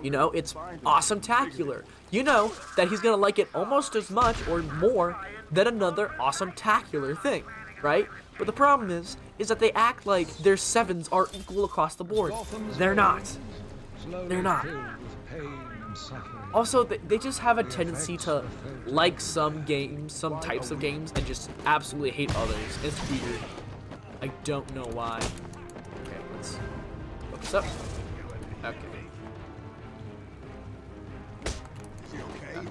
S1: you know, it's awesome-tacular. You know that he's gonna like it almost as much or more than another awesome-tacular thing. Right? But the problem is that they act like their 7s are equal across the board. They're not. They're not. Also, they just have a tendency to like some games, some types of games, and just absolutely hate others. It's weird. I don't know why. Okay, let's focus up. Okay. Okay.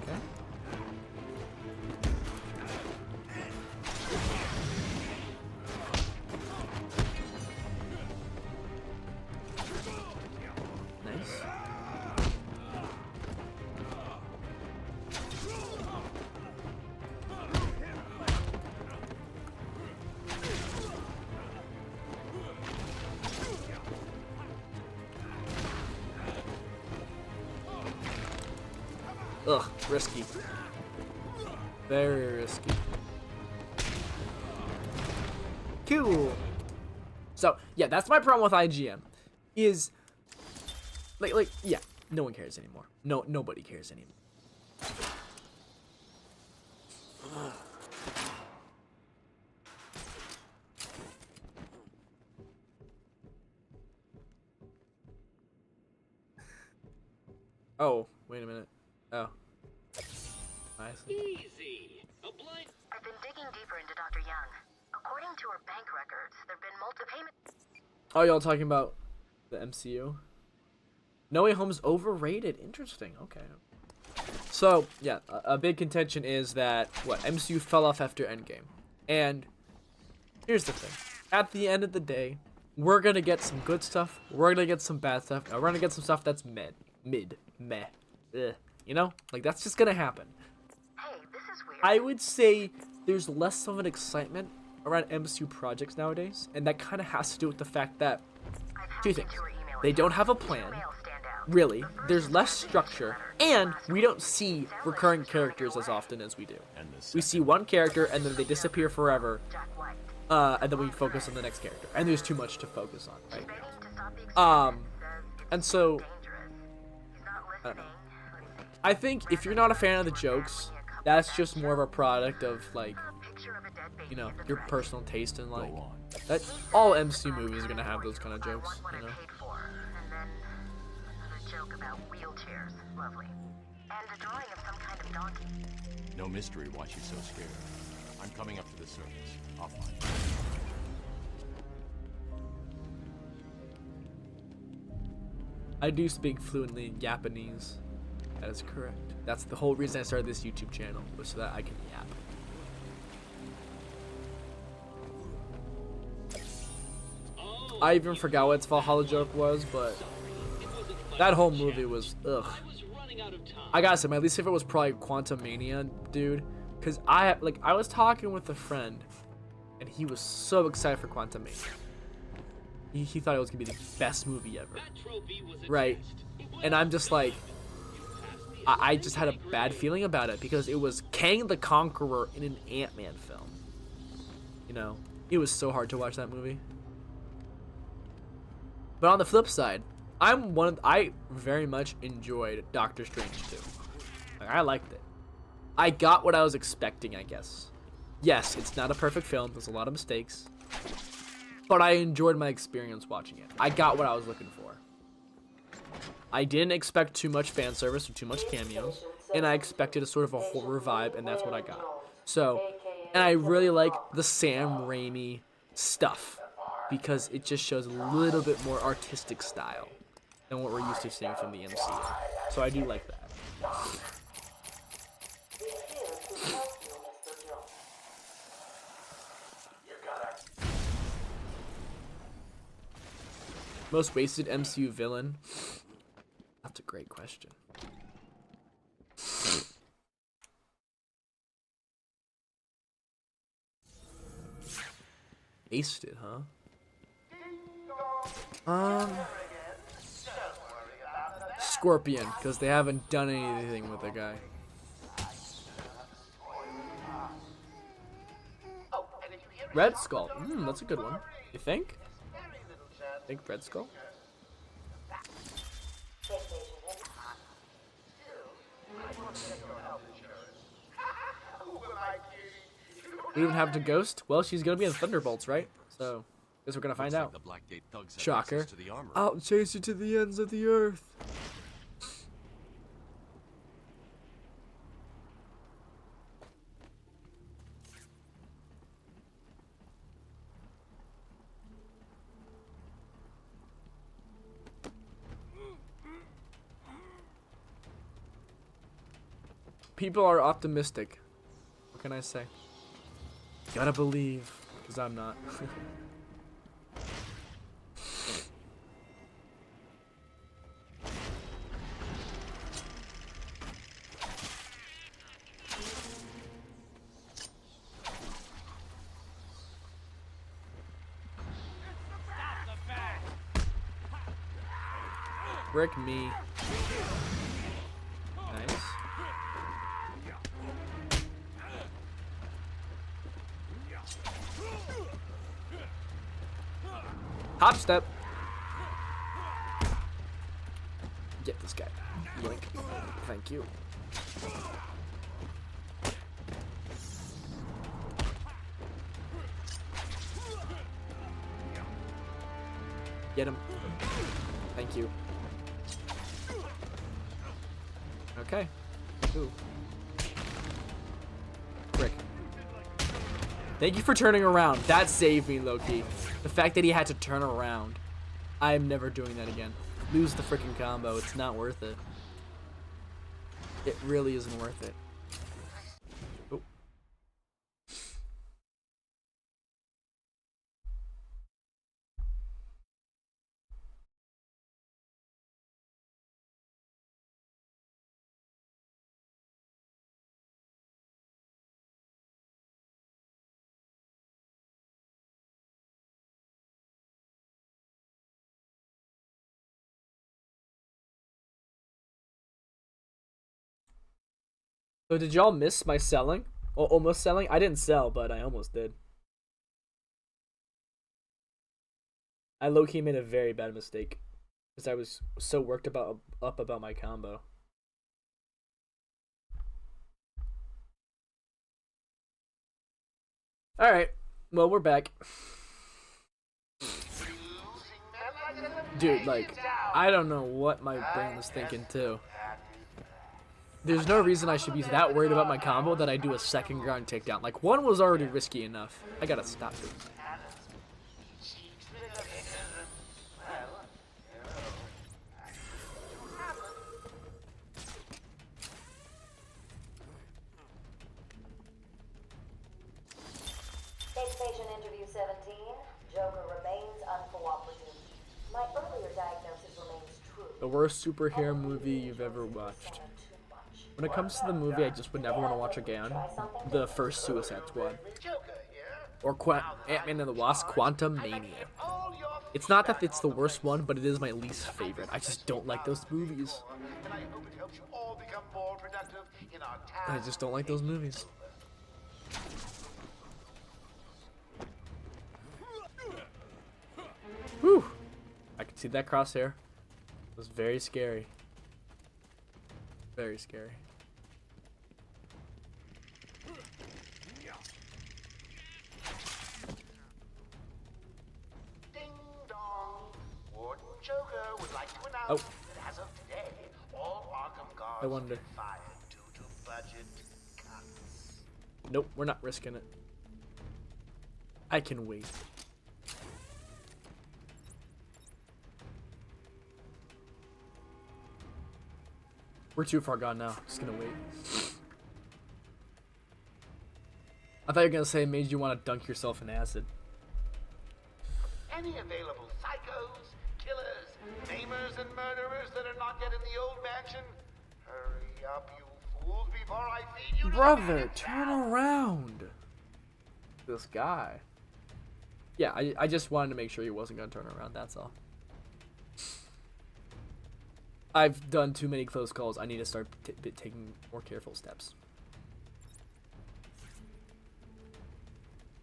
S1: Ugh, risky. Very risky. Cool. So, yeah, that's my problem with IGN. Is, like, yeah, no one cares anymore. Nobody cares anymore. Oh, wait a minute. Oh. I see.
S11: Easy. A blind.
S5: I've been digging deeper into Dr. Young. According to her bank records, there've been multiple payments.
S1: Oh, y'all talking about the MCU? No Way Home's overrated. Interesting. Okay. So, yeah, a big contention is that, MCU fell off after Endgame. And here's the thing. At the end of the day, we're gonna get some good stuff, we're gonna get some bad stuff, and we're gonna get some stuff that's meh. Ugh. You know? Like, that's just gonna happen.
S5: Hey, this is weird.
S1: I would say there's less of an excitement around MCU projects nowadays, and that kind of has to do with the fact that, two things. They don't have a plan, really, there's less structure, and we don't see recurring characters as often as we do. We see one character, and then they disappear forever, and then we focus on the next character, and there's too much to focus on, right? And so, I don't know. I think if you're not a fan of the jokes, that's just more of a product of, like, you know, your personal taste in, like, that all MC movies are gonna have those kind of jokes, you know.
S5: And then a joke about wheelchairs, lovely, and a drawing of some kind of donkey.
S7: No mystery why she's so scared. I'm coming up to the surface. I'll find her.
S1: I do speak fluently in Japanese. That is correct. That's the whole reason I started this YouTube channel, was so that I can yap. I even forgot what its Valhalla joke was, but that whole movie was ugh. I gotta say, my least favorite was probably Quantumania, dude. Cause I was talking with a friend, and he was so excited for Quantumania. He thought it was gonna be the best movie ever, right? And I'm just like, I just had a bad feeling about it because it was Kang the Conqueror in an Ant-Man film. You know, it was so hard to watch that movie. But on the flip side, I very much enjoyed Doctor Strange 2. Like, I liked it. I got what I was expecting, I guess. Yes, it's not a perfect film. There's a lot of mistakes. But I enjoyed my experience watching it. I got what I was looking for. I didn't expect too much fan service or too much cameos. And I expected a sort of a horror vibe, and that's what I got. So, and I really like the Sam Raimi stuff, because it just shows a little bit more artistic style than what we're used to seeing from the MCU. So I do like that. Most wasted MCU villain? That's a great question. Wasted, huh? Scorpion, because they haven't done anything with the guy. Red Skull. That's a good one. You think? Red Skull? We even have to Ghost? Well, she's gonna be in Thunderbolts, right? So, guess we're gonna find out. Shocker. I'll chase you to the ends of the earth. People are optimistic. What can I say? Gotta believe, because I'm not. Brick me. Nice. Hop step. Get this guy. Yoink. Thank you. Get him. Thank you. Okay. Ooh. Frick. Thank you for turning around. That saved me, Loki. The fact that he had to turn around. I'm never doing that again. Lose the freaking combo. It's not worth it. It really isn't worth it. Oh. So did y'all miss my selling? Or almost selling? I didn't sell, but I almost did. I low-key made a very bad mistake. Because I was so worked up about my combo. Alright. Well, we're back. Dude, like, I don't know what my brain was thinking, too. There's no reason I should be that worried about my combo that I do a second ground takedown. Like, one was already risky enough. I gotta stop doing that.
S5: Space Station Interview 17. Joker remains uncooperative. My earlier diagnosis remains true.
S1: The worst superhero movie you've ever watched. When it comes to the movie I just would never want to watch again, the first Suicide Squad. Or Ant-Man and the Wasp: Quantumania. It's not that it's the worst one, but it is my least favorite. I just don't like those movies. I just don't like those movies. Whew. I can see that crosshair. It was very scary. Very scary.
S3: Ding dong. Warden Joker would like to announce
S1: Oh.
S3: that as of today, all Arkham guards
S1: I wonder.
S3: have been fired due to budget cuts.
S1: Nope, we're not risking it. I can wait. We're too far gone now. Just gonna wait. I thought you were gonna say it made you want to dunk yourself in acid.
S3: Any available psychos, killers, maimers, and murderers that are not yet in the old mansion? Hurry up, you fools, before I feed you to
S1: Brother, turn around. This guy. Yeah, I just wanted to make sure he wasn't gonna turn around. That's all. I've done too many close calls. I need to start taking more careful steps.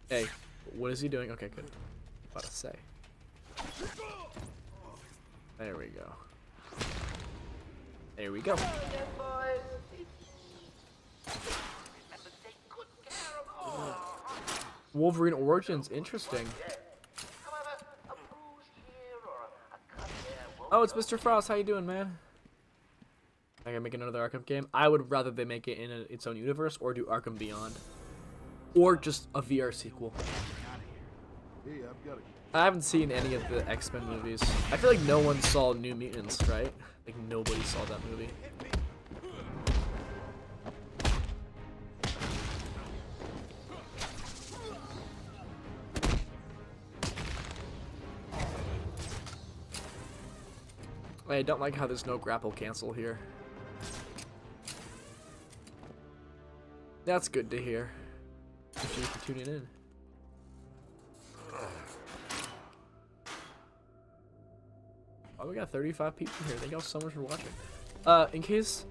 S1: Hey, what is he doing? Okay, good. What to say? There we go. There we go. Wolverine Origins, interesting. Oh, it's Mr. Frost. How you doing, man? I gotta make another Arkham game. I would rather they make it in its own universe, or do Arkham Beyond, or just a VR sequel. I haven't seen any of the X-Men movies. I feel like no one saw New Mutants, right? Like nobody saw that movie. I don't like how there's no grapple cancel here. That's good to hear. If you can tune it in. Oh, we got 35 people here. Thank y'all so much for watching. In case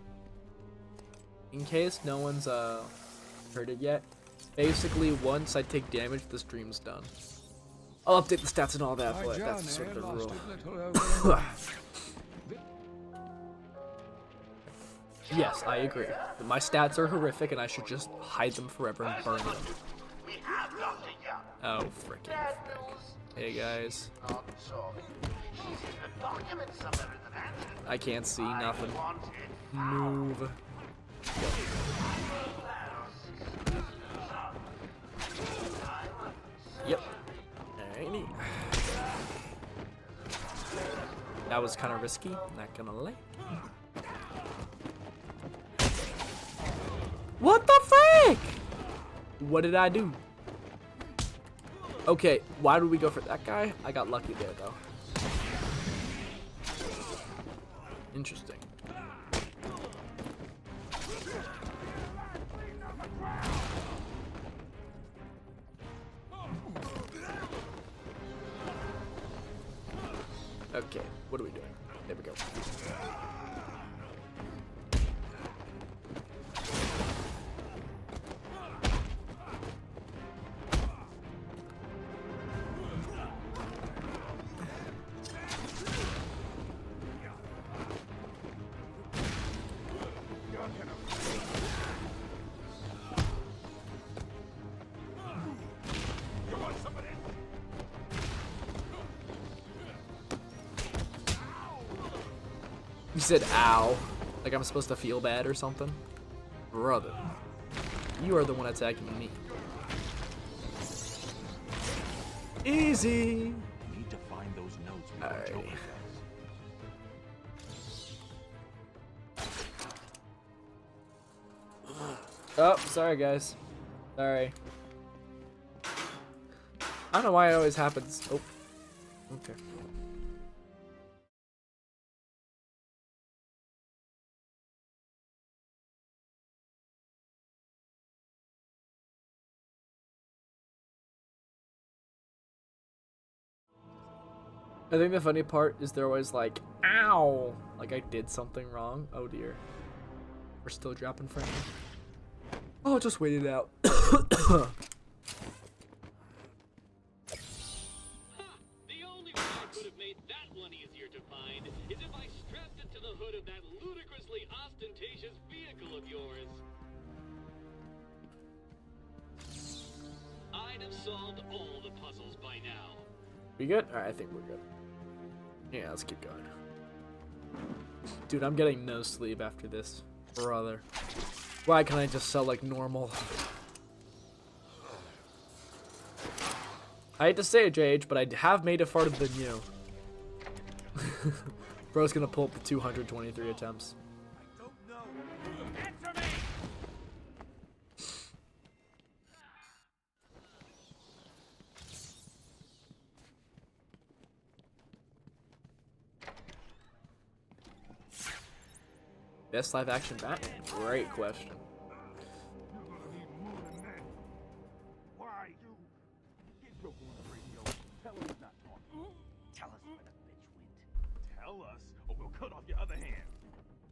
S1: no one's heard it yet, basically once I take damage, the stream's done. I'll update the stats and all that, but that's sort of the rule. Yes, I agree. My stats are horrific, and I should just hide them forever and burn them. Oh, frickin' frick. Hey, guys. I can't see nothing. Move. Yep. Alrighty. That was kind of risky, not gonna lie. What the frick? What did I do? Okay, why did we go for that guy? I got lucky there, though. Interesting. Okay, what are we doing? There we go. You said ow. Like I'm supposed to feel bad or something? Brother. You are the one attacking me. Easy!
S7: Need to find those notes before
S1: Alright.
S7: Joker does.
S1: Oh, sorry guys. Sorry. I don't know why it always happens. Oh. Okay. I think the funny part is they're always like, ow! Like I did something wrong. Oh dear. We're still dropping frames. Oh, just wait it out.
S11: The only way I could have made that one easier to find is if I strapped it to the hood of that ludicrously ostentatious vehicle of yours. I'd have solved all the puzzles by now.
S1: We good? Alright, I think we're good. Yeah, let's keep going. Dude, I'm getting no sleep after this. Brother. Why can't I just sell like normal? I hate to say it, JH, but I have made it farther than you. Bro's gonna pull up the 223 attempts.
S2: I don't know. Answer me!
S1: Best live action Batman? Great question.
S2: You're gonna need more than that. Why you? Get Joker on the radio. Tell him he's not talking. Tell us where the bitch went. Tell us, or we'll cut off your other hand.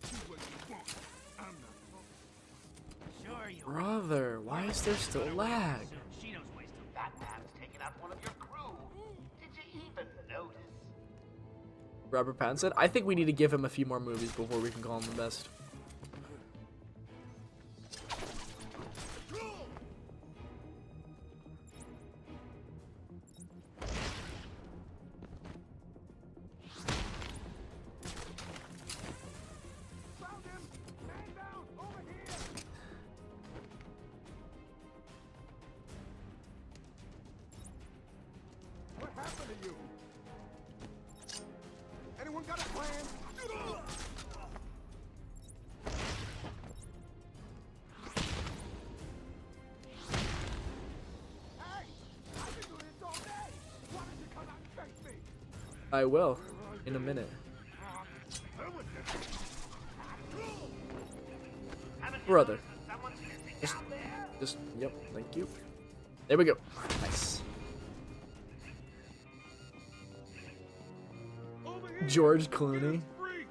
S2: Do what you want. I'm not talking. Sure you.
S1: Brother, why is there still lag?
S11: She knows ways to.
S3: That man's taken out one of your crew. Did you even notice?
S1: Robert Pattinson? I think we need to give him a few more movies before we can call him the best.
S2: Found him! Man down! Over here! What happened to you? Anyone got a plan? Hey! I've been doing this all day! Why don't you come out and face me?
S1: I will, in a minute. Brother. Just, yep, thank you. There we go. Nice. George Clooney?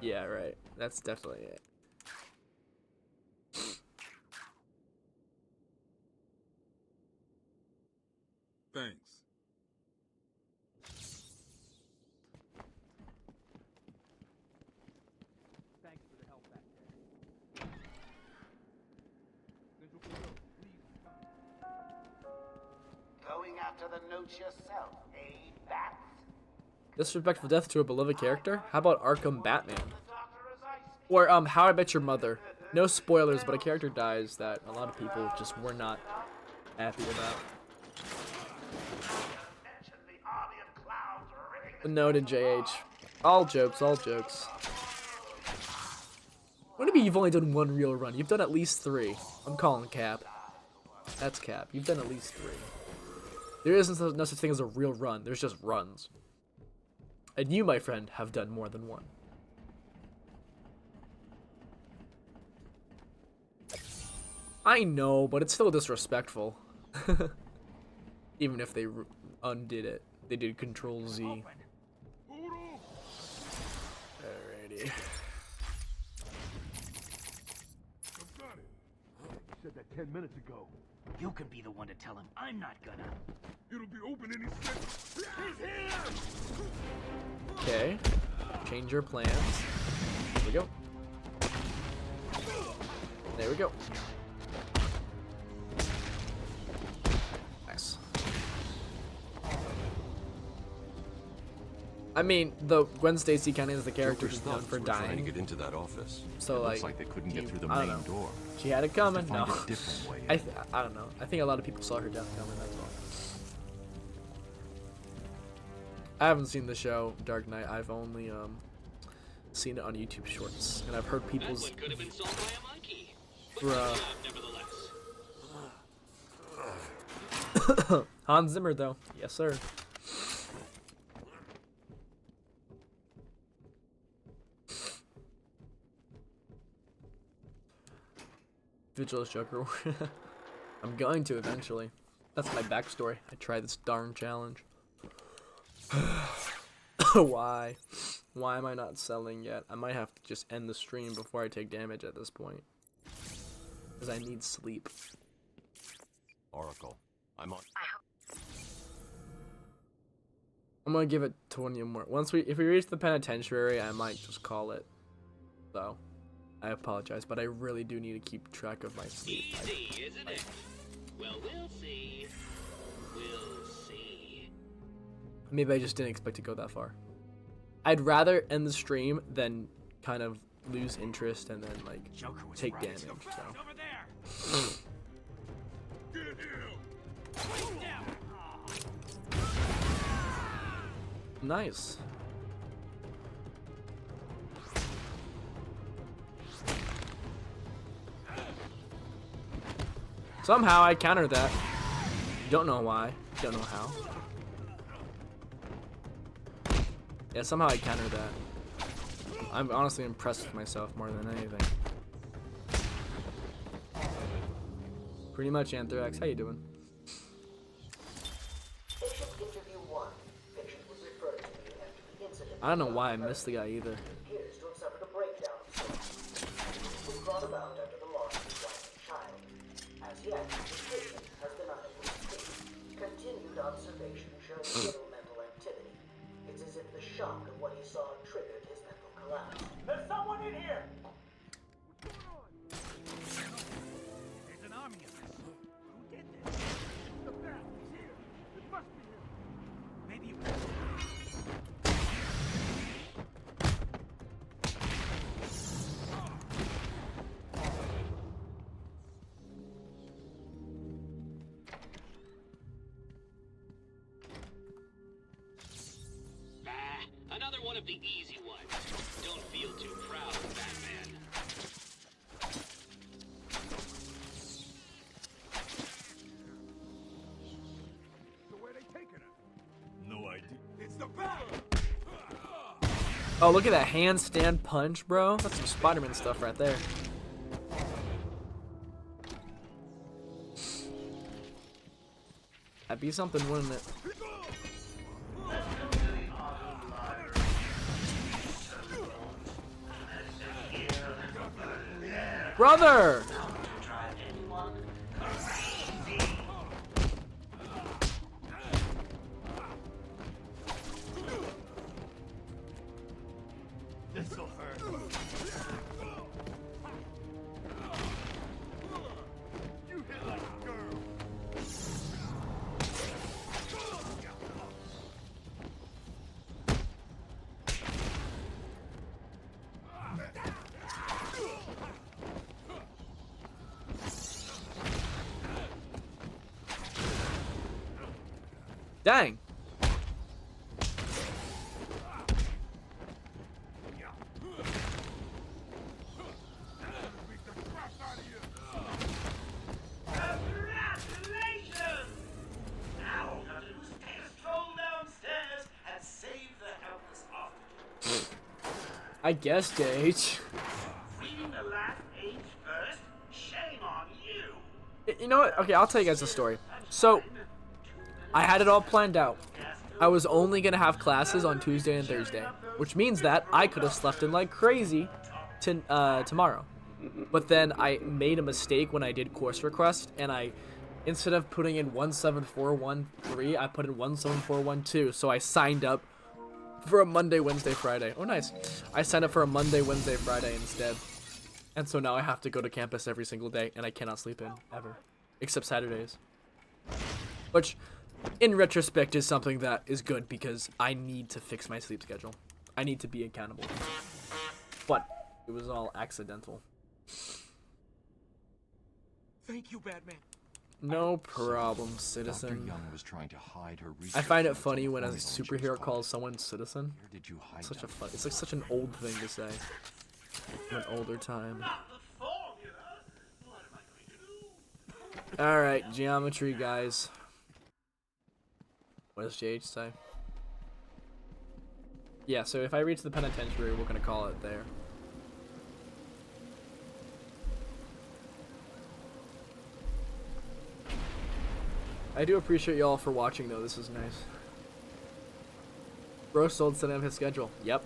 S1: Yeah, right. That's definitely it.
S2: Thanks. Thanks for the help back there.
S3: Going after the notes yourself, eh, Bats?
S1: Disrespectful death to a beloved character? How about Arkham Batman? Or How I Met Your Mother. No spoilers, but a character dies that a lot of people just were not happy about. Noted, JH. All jokes, all jokes. What do you mean you've only done one real run? You've done at least 3. I'm calling cap. That's cap. You've done at least 3. There isn't no such thing as a real run. There's just runs. And you, my friend, have done more than one. I know, but it's still disrespectful. Even if they undid it. They did Control Z. Alrighty.
S2: Said that 10 minutes ago.
S11: You can be the one to tell him. I'm not gonna.
S2: It'll be open any second. He's here!
S1: Okay. Change your plans. There we go. There we go. Nice. I mean, the Gwen Stacy kind of is the character who's known for
S9: Trying to
S1: dying.
S9: get into that office.
S1: So
S7: It
S1: like,
S7: looks like they couldn't get through the
S1: I don't
S7: main
S1: know.
S7: door.
S1: She had it coming.
S7: Find
S1: No,
S7: a different way.
S1: I don't know. I think a lot of people saw her death coming. That's all. I haven't seen the show Dark Knight. I've only seen it on YouTube Shorts, and I've heard people's.
S11: That one could have been solved by a monkey. But
S1: Bruh.
S11: nevertheless.
S1: Hans Zimmer, though. Yes, sir. Vigilance Joker. I'm going to eventually. That's my backstory. I tried this darn challenge. Why? Why am I not selling yet? I might have to just end the stream before I take damage at this point. Because I need sleep.
S9: Oracle, I'm on.
S1: I'm gonna give it 20 more. If we reach the penitentiary, I might just call it. So, I apologize, but I really do need to keep track of my sleep.
S11: Easy, isn't it? Well, we'll see. We'll see.
S1: Maybe I just didn't expect to go that far. I'd rather end the stream than kind of lose interest and then like take damage. So.
S10: Over there.
S1: Nice. Somehow I countered that. Don't know why. Don't know how. Yeah, somehow I countered that. I'm honestly impressed with myself more than anything. Pretty much, Anthrax. How you doing? I don't know why I missed the guy either.
S3: Continued observation shows little mental activity. It's as if the shock of what he saw triggered his mental collapse. There's someone in here!
S2: There's an army of us. Who did this? The bat is here. It must be him. Maybe you can.
S11: Another one of the easy ones. Don't feel too proud, Batman.
S2: So where they taking us? No idea. It's the bat!
S1: Oh, look at that handstand punch, bro. That's some Spider-Man stuff right there. That'd be something, wouldn't it? Brother!
S2: This'll hurt. You hit like a girl.
S1: Dang.
S3: Congratulations! Now all you have to do is take a stroll downstairs and save the helpless hostages.
S1: I guess, Gage.
S3: Reading the last page first? Shame on you!
S1: You know what? Okay, I'll tell you guys the story. So, I had it all planned out. I was only going to have classes on Tuesday and Thursday, which means that I could have slept in like crazy tomorrow. But then I made a mistake when I did course request, and instead of putting in 17413, I put in 17412, so I signed up for a Monday, Wednesday, Friday. Oh, nice. I signed up for a Monday, Wednesday, Friday instead. And so now I have to go to campus every single day, and I cannot sleep in, ever. Except Saturdays. Which, in retrospect, is something that is good, because I need to fix my sleep schedule. I need to be accountable. But it was all accidental.
S10: Thank you, Batman.
S1: No problem, citizen.
S7: Dr. Young was trying to hide her research.
S1: I find it funny when a superhero calls someone citizen.
S7: Where did you hide
S1: Such a
S7: them?
S1: fun. It's like such an old thing to say. From an older time. All right, geometry, guys. What does JH say? Yeah, so if I reach the penitentiary, we're gonna call it there. I do appreciate y'all for watching, though. This is nice. Bro sold setting up his schedule. Yep.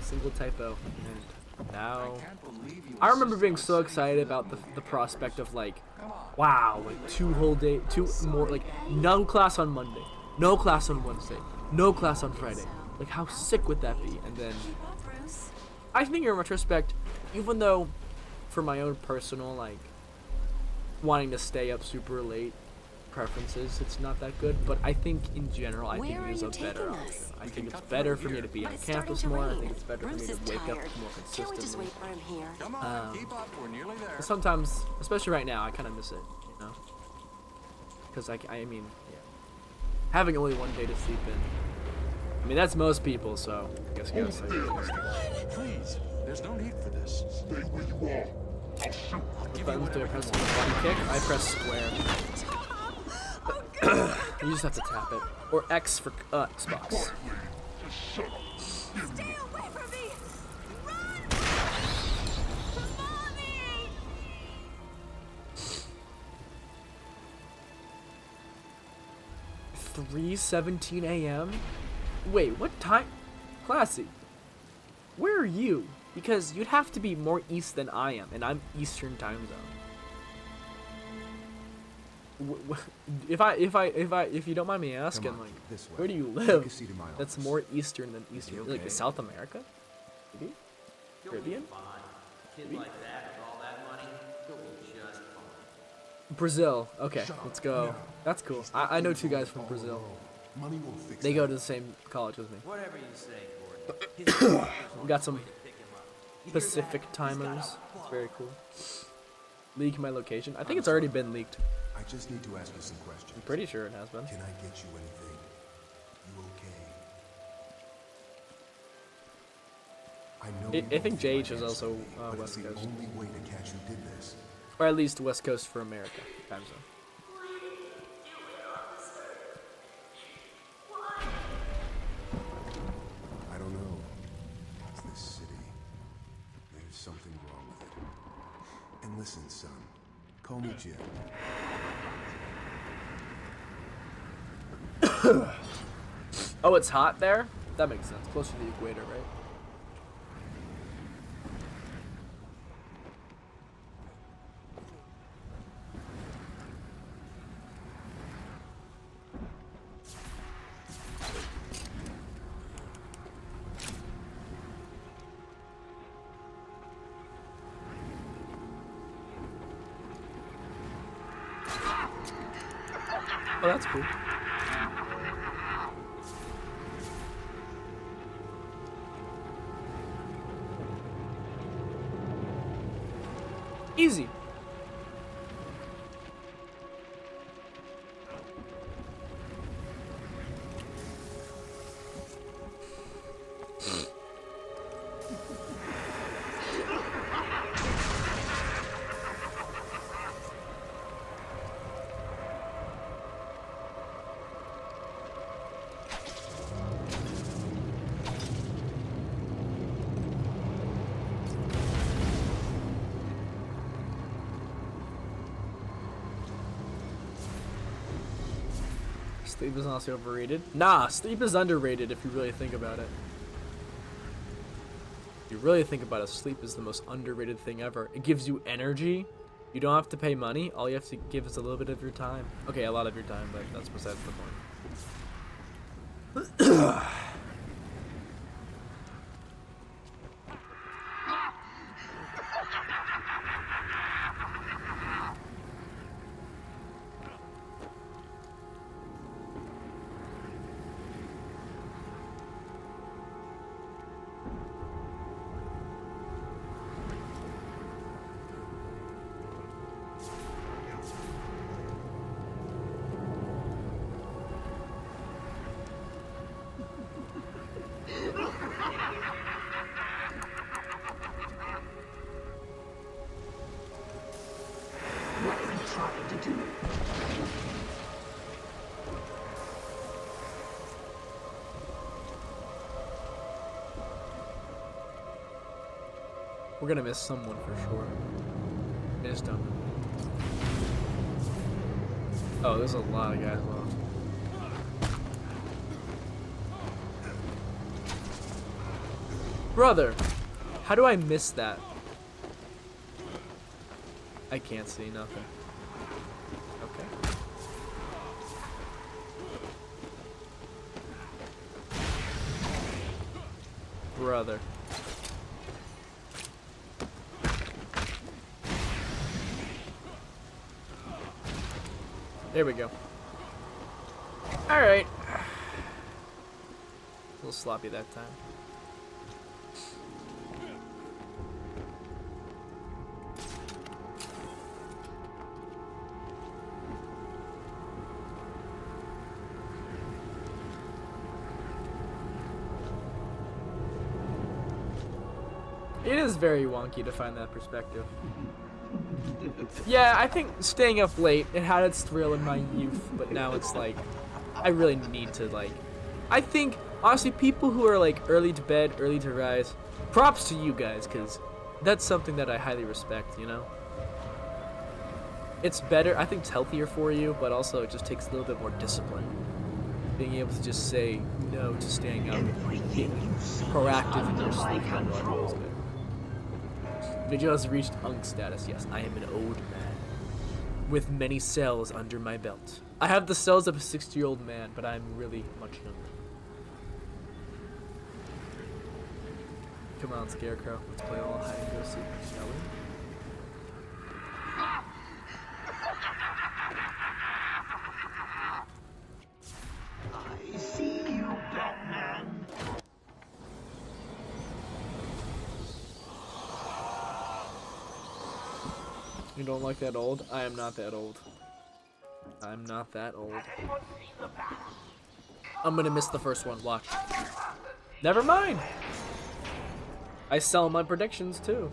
S1: Single typo. And now, I remember being so excited about the prospect of like, wow, like 2 whole day, 2 more, like no class on Monday, no class on Wednesday, no class on Friday. Like how sick would that be? And then, I think in retrospect, even though, for my own personal like, wanting to stay up super late preferences, it's not that good, but I think in general I think it is a better option. I think it's better for me to be on campus more. I think it's better for me to wake up more consistently. Sometimes, especially right now, I kind of miss it, you know, because I mean, yeah, having only 1 day to sleep in. I mean that's most people, so I guess you gotta say it.
S4: Please, there's no need for this. Stay where you are.
S1: Buttons do I press the button kick? I press square. You just have to tap it. Or X for Xbox.
S8: Stay away from me! Run! Mommy!
S1: 3:17 a.m. Wait, what time? Classy. Where are you? Because you'd have to be more east than I am, and I'm Eastern time zone. If you don't mind me asking, like, where do you live? That's more Eastern than Eastern. Okay? Like South America? Maybe? Caribbean? Maybe? Brazil. Okay, let's go. That's cool. I know 2 guys from Brazil. They go to the same college as me.
S13: Whatever you say, Gordon.
S1: We got some Pacific timers. It's very cool. Leak my location. I think it's already been leaked.
S14: I just need to ask you some questions.
S1: I'm pretty sure it has been.
S14: Can I get you anything? You okay? I know.
S1: I think JH is also West Coast.
S14: The only way to catch who did this.
S1: Or at least West Coast for America time zone.
S14: I don't know. It's this city. There's something wrong with it. And listen, son. Call me Jim.
S1: Oh, it's hot there? That makes sense. Closer to the equator, right? Oh, that's cool. Easy. Sleep is also overrated. Nah, sleep is underrated if you really think about it. If you really think about it, sleep is the most underrated thing ever. It gives you energy. You don't have to pay money. All you have to give is a little bit of your time. Okay, a lot of your time, but that's besides the point. We're gonna miss someone for sure. I just don't know. Oh, there's a lot of guys left. Brother, how do I miss that? I can't see nothing. Okay. Brother. There we go. Alright. A little sloppy that time. It is very wonky to find that perspective. Yeah, I think staying up late, it had its thrill in my youth, but now it's like, I really need to like, I think, honestly, people who are like early to bed, early to rise, props to you guys, because that's something that I highly respect, you know? It's better, I think it's healthier for you, but also it just takes a little bit more discipline. Being able to just say no to staying up, being proactive in your sleep. Vigil has reached Unk status. Yes, I am an old man with many cells under my belt. I have the cells of a 60-year-old man, but I'm really much younger. Come on, Scarecrow. Let's play a little hide and go seek, shall we?
S3: I see you, Batman.
S1: You don't like that old? I am not that old. I'm not that old. I'm gonna miss the first one. Watch. Never mind. I sell my predictions too.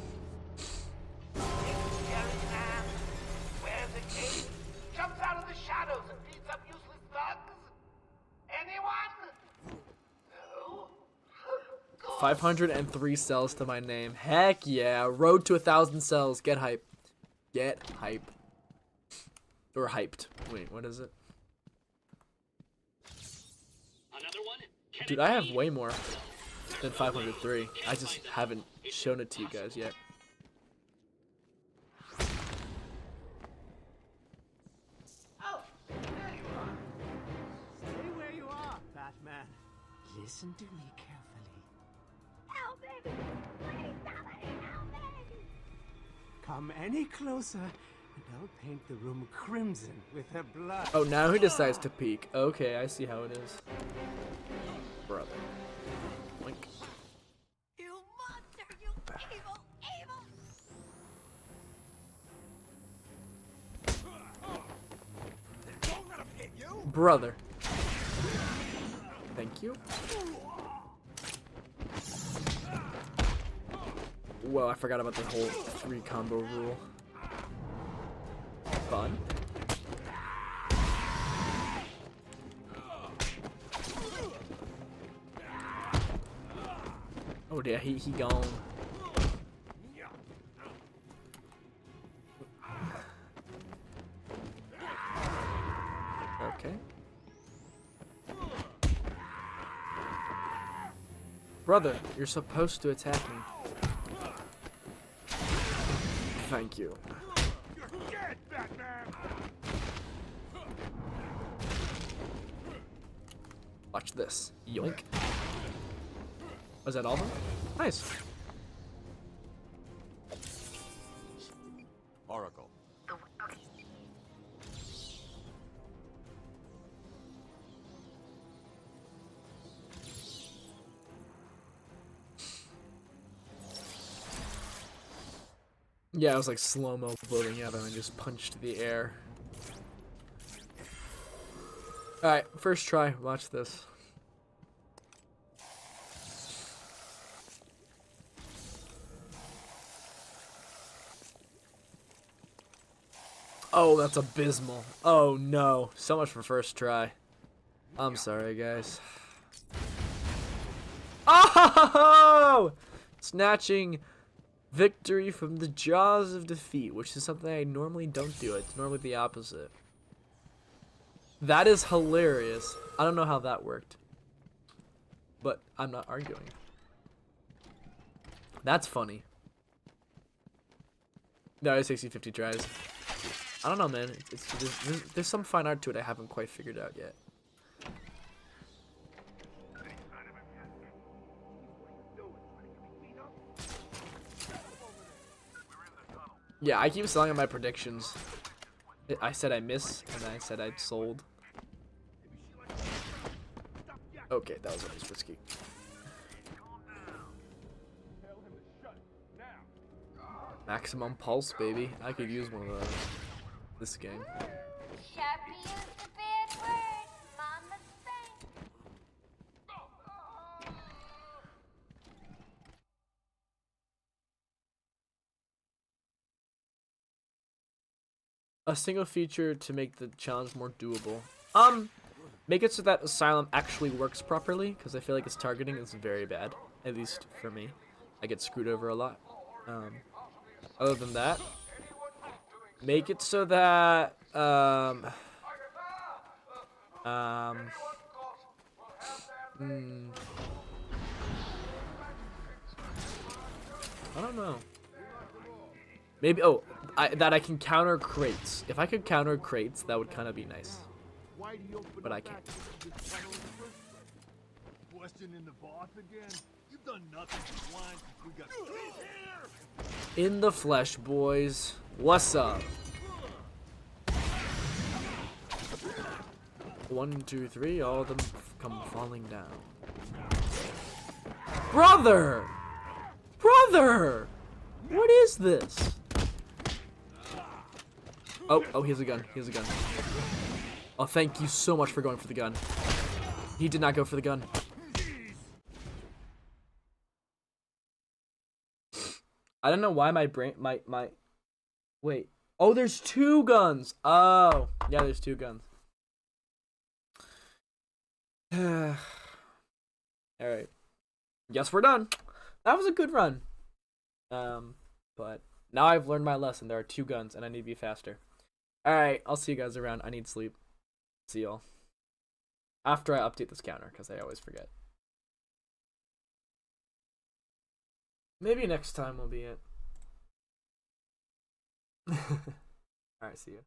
S3: Where's the king? Jumps out of the shadows and beats up useless thugs. Anyone? No?
S1: 503 cells to my name. Heck yeah. Road to 1,000 cells. Get hype. Get hype. Or hyped. Wait, what is it? Dude, I have way more than 503. I just haven't shown it to you guys yet.
S10: Oh, there you are. Stay where you are, Batman. Listen to me carefully.
S8: Help me! Please, somebody help me!
S10: Come any closer, and I'll paint the room crimson with her blood.
S1: Oh, now he decides to peek. Okay, I see how it is. Brother. Blink.
S8: You monster! You evil, evil!
S1: Brother. Thank you. Whoa, I forgot about the whole 3 combo rule. Fun. Oh yeah, he gone. Okay. Brother, you're supposed to attack me. Thank you.
S2: You're dead, Batman.
S1: Watch this. Yoink. Was that all of them? Nice.
S9: Oracle.
S1: Yeah, I was like slow-mo floating out and I just punched the air. Alright, first try. Watch this. Oh, that's abysmal. Oh no. So much for first try. I'm sorry, guys. Oh! Snatching victory from the jaws of defeat, which is something I normally don't do. It's normally the opposite. That is hilarious. I don't know how that worked. But I'm not arguing. That's funny. No, it takes you 50 tries. I don't know, man. There's some fine art to it I haven't quite figured out yet. Yeah, I keep selling on my predictions. I said I miss, and I said I'd sold. Okay, that was always risky. Maximum pulse, baby. I could use one of those this game.
S8: Sharpie used a bad word. Mama spanked.
S1: A single feature to make the challenge more doable. Make it so that Asylum actually works properly, because I feel like its targeting is very bad. At least for me. I get screwed over a lot. Other than that, make it so that I don't know. Maybe that I can counter crates. If I could counter crates, that would kind of be nice. But I can't.
S2: Questioning the boss again? You've done nothing to whine since we got
S1: In the flesh, boys. What's up? 1, 2, 3. All of them come falling down. Brother! Brother! What is this? Oh, he has a gun. He has a gun. Oh, thank you so much for going for the gun. He did not go for the gun. I don't know why my brain, wait. Oh, there's 2 guns. Oh, yeah, there's 2 guns. All right. Guess we're done. That was a good run. But now I've learned my lesson. There are 2 guns, and I need to be faster. All right, I'll see you guys around. I need sleep. See y'all after I update this counter, because I always forget. Maybe next time will be it. Alright, see you.